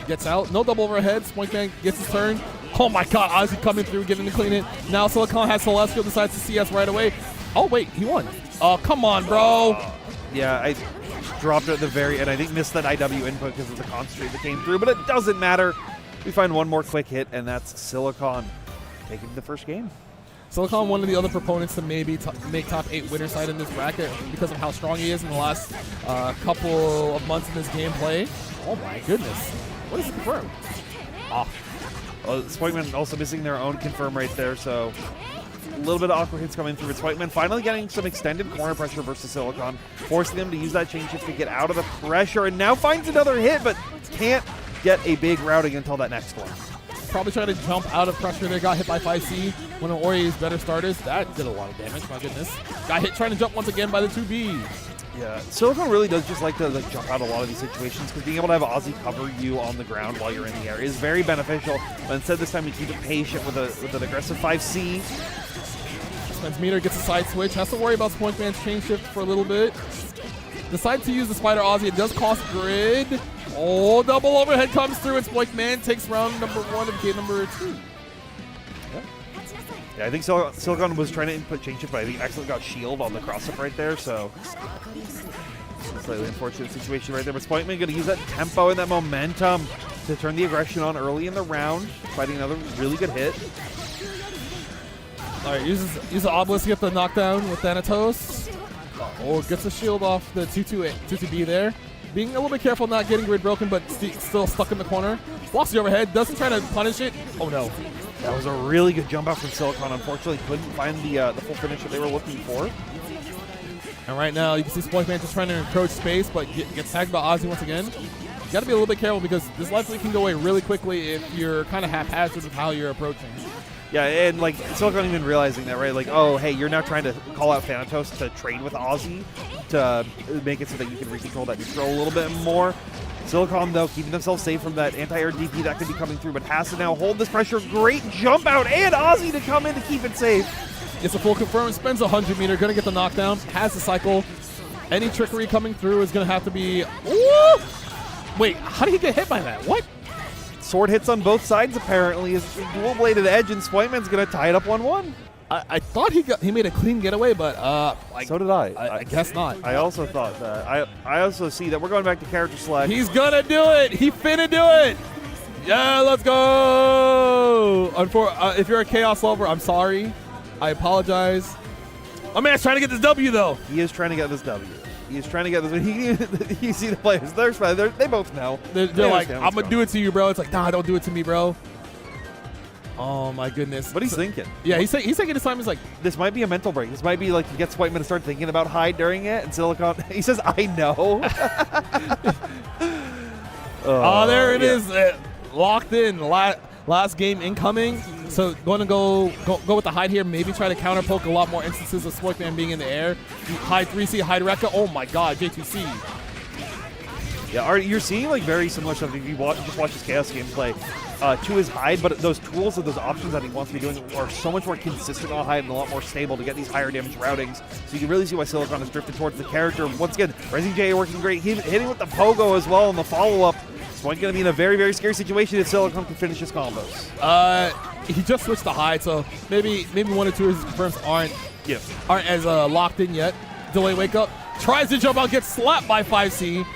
Gets out. No double overhead. Spoinkman gets his turn. Oh my god, Ozzy coming through, getting to clean it. Now Silicon has Celestial, decides to CS right away. Oh wait, he won. Oh, come on, bro. Yeah, I dropped it at the very end. I think missed that IW input because of the concentrate that came through, but it doesn't matter. We find one more quick hit, and that's Silicon taking the first game. Silicon, one of the other proponents to maybe make top 8 winner side in this bracket because of how strong he is in the last couple of months in his gameplay. Oh my goodness. What is it confirmed? Well, Spoinkman also missing their own confirm right there, so a little bit of awkward hits coming through. But Spoinkman finally getting some extended corner pressure versus Silicon, forcing them to use that chain shift to get out of the pressure, and now finds another hit, but can't get a big routing until that next one. Probably trying to jump out of pressure there. Got hit by 5C, one of Ori's better starters. That did a lot of damage, my goodness. Got hit trying to jump once again by the 2B. Yeah, Silicon really does just like to jump out a lot of these situations because being able to have Ozzy cover you on the ground while you're in the air is very beneficial. But instead this time you keep it patient with an aggressive 5C. Meter gets a side switch. Has to worry about Spoinkman's chain shift for a little bit. Decides to use the Spider Ozzy. It does cost grid. Oh, double overhead comes through, and Spoinkman takes round number 1 of game number 2. Yeah, I think Silicon was trying to input chain shift, but I think accidentally got shield on the cross-up right there, so it's a slightly unfortunate situation right there. But Spoinkman going to use that tempo and that momentum to turn the aggression on early in the round, fighting another really good hit. All right, uses the Obelisk to get the knockdown with Thanatos. Oh, gets the shield off the 2-2B there. Being a little bit careful not getting grid broken, but still stuck in the corner. Blocks the overhead, doesn't try to punish it. Oh no. That was a really good jump out from Silicon. Unfortunately, couldn't find the full finish that they were looking for. And right now, you can see Spoinkman just trying to encroach space, but gets tagged by Ozzy once again. You got to be a little bit careful because this likely can go away really quickly if you're kind of haphazard with how you're approaching. Yeah, and like Silicon even realizing that, right? Like, oh, hey, you're now trying to call out Thanatos to trade with Ozzy to make it so that you can recontrol that neutral a little bit more. Silicon, though, keeping themselves safe from that anti-air DP that could be coming through, but has to now hold this pressure. Great jump out, and Ozzy to come in to keep it safe. Gets a full confirm, spends 100 meter, going to get the knockdown, has the cycle. Any trickery coming through is going to have to be... Ooh! Wait, how did he get hit by that? What? Sword hits on both sides, apparently. His dual-bladed edge, and Spoinkman's going to tie it up 1-1. I thought he made a clean getaway, but so did I. I guess not. I also thought that. I also see that we're going back to character select. He's gonna do it. He finna do it. Yeah, let's go. If you're a Chaos lover, I'm sorry. I apologize. My man's trying to get this W though. He is trying to get this W. He is trying to get this. You see the players. They both know. They're like, I'm gonna do it to you, bro. It's like, nah, don't do it to me, bro. Oh my goodness. What he's thinking? Yeah, he's taking his time. He's like, this might be a mental break. This might be like he gets Spoinkman to start thinking about Hyde during it, and Silicon. He says, "I know." Oh, there it is. Locked in. Last game incoming. So going to go with the Hyde here. Maybe try to counter poke a lot more instances of Spoinkman being in the air. Hyde 3C, Hyde Rekka. Oh my God, J2C. Yeah, you're seeing like very similar stuff if you just watch his Chaos gameplay to his Hyde, but those tools or those options that he wants to be doing are so much more consistent on Hyde and a lot more stable to get these higher damage routings. So you can really see why Silicon has drifted towards the character. Once again, Resi J working great. Hitting with the pogo as well in the follow-up. Spoink going to be in a very, very scary situation if Silicon can finish his combos. He just switched to Hyde, so maybe one or two of his confirms aren't as locked in yet. Delay wake up. Tries to jump out, gets slapped by 5C.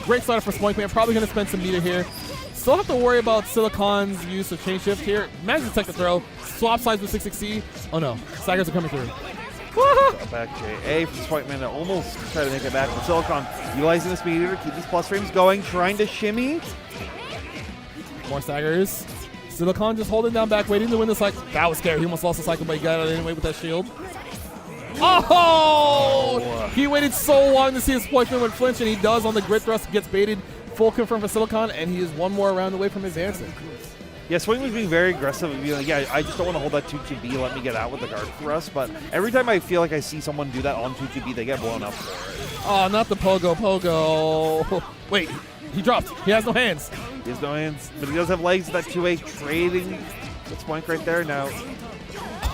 Great starter for Spoinkman. Probably going to spend some meter here. Still have to worry about Silicon's use of chain shift here. Manages to take the throw. Swap sides with 660. Oh no, Staggers are coming through. Back JA from Spoinkman to almost try to make it back. But Silicon utilizing the speed to keep these plus frames going, trying to shimmy. More Staggers. Silicon just holding down back, waiting to win the cycle. That was scary. He almost lost the cycle, but he got it anyway with that shield. Oh! He waited so long to see his Spoinkman would flinch, and he does on the grid thrust. Gets baited. Full confirm for Silicon, and he is one more round away from his answer. Yeah, Swing was being very aggressive and being like, yeah, I just don't want to hold that 2-2B, let me get out with the guard thrust. But every time I feel like I see someone do that on 2-2B, they get blown up for it. Oh, not the pogo. Wait, he dropped. He has no hands. He has no hands, but he does have legs. That 2A trading with Spoink right there now.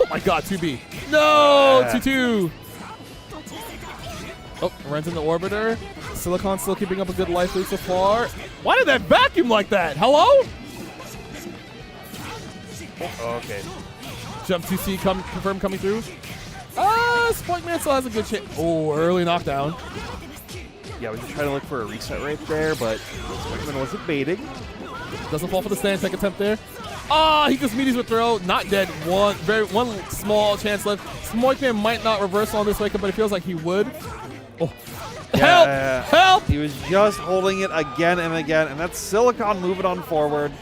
Oh my God, 2B. No, 2-2. Oh, runs in the orbiter. Silicon still keeping up a good life lead so far. Why did that vacuum like that? Hello? Oh, okay. Jump 2C confirm coming through. Spoinkman still has a good chance. Oh, early knockdown. Yeah, we just trying to look for a reset right there, but Spoinkman wasn't baiting. Doesn't fall for the stand check attempt there. He just meets with throw. Not dead. One small chance left. Spoinkman might not reverse on this wake up, but it feels like he would. Oh. Yeah, Help! He was just holding it again and again, and that's Silicon moving on forward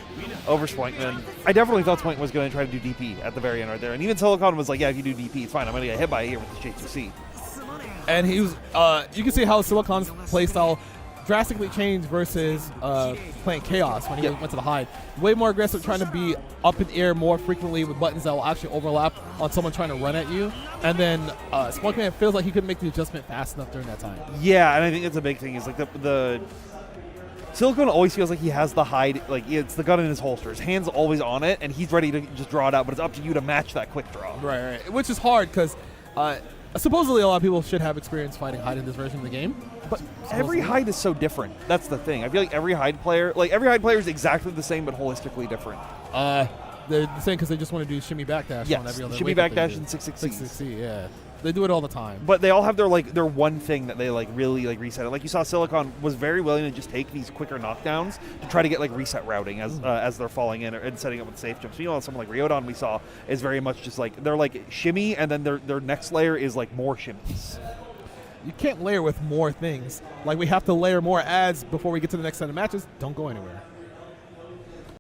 over Spoinkman. I definitely thought Spoinkman was going to try to do DP at the very end right there, and even Silicon was like, yeah, if you do DP, it's fine. I'm going to get hit by it here with the J2C. And he was, you can see how Silicon's playstyle drastically changed versus playing Chaos when he went to the hide. Way more aggressive, trying to be up in the air more frequently with buttons that will actually overlap on someone trying to run at you. And then Spunkman feels like he couldn't make the adjustment fast enough during that time. Yeah, and I think that's a big thing. Is like the Silicone always feels like he has the hide, like it's the gun in his holster. His hand's always on it, and he's ready to just draw it out. But it's up to you to match that quick draw. Right. Which is hard because supposedly a lot of people should have experience fighting hide in this version of the game. But every hide is so different. That's the thing. I feel like every hide player is exactly the same, but holistically different. They're the same because they just want to do shimmy backdash on every other shimmy backdash and 666. 666, yeah. They do it all the time. But they all have their one thing that they really reset it. Like you saw, Silicon was very willing to just take these quicker knockdowns to try to get reset routing as they're falling in and setting up with safe jumps. Meanwhile, someone like Ryodon we saw is very much just they're shimmy, and then their next layer is more shimmies. You can't layer with more things. We have to layer more ads before we get to the next set of matches. Don't go anywhere.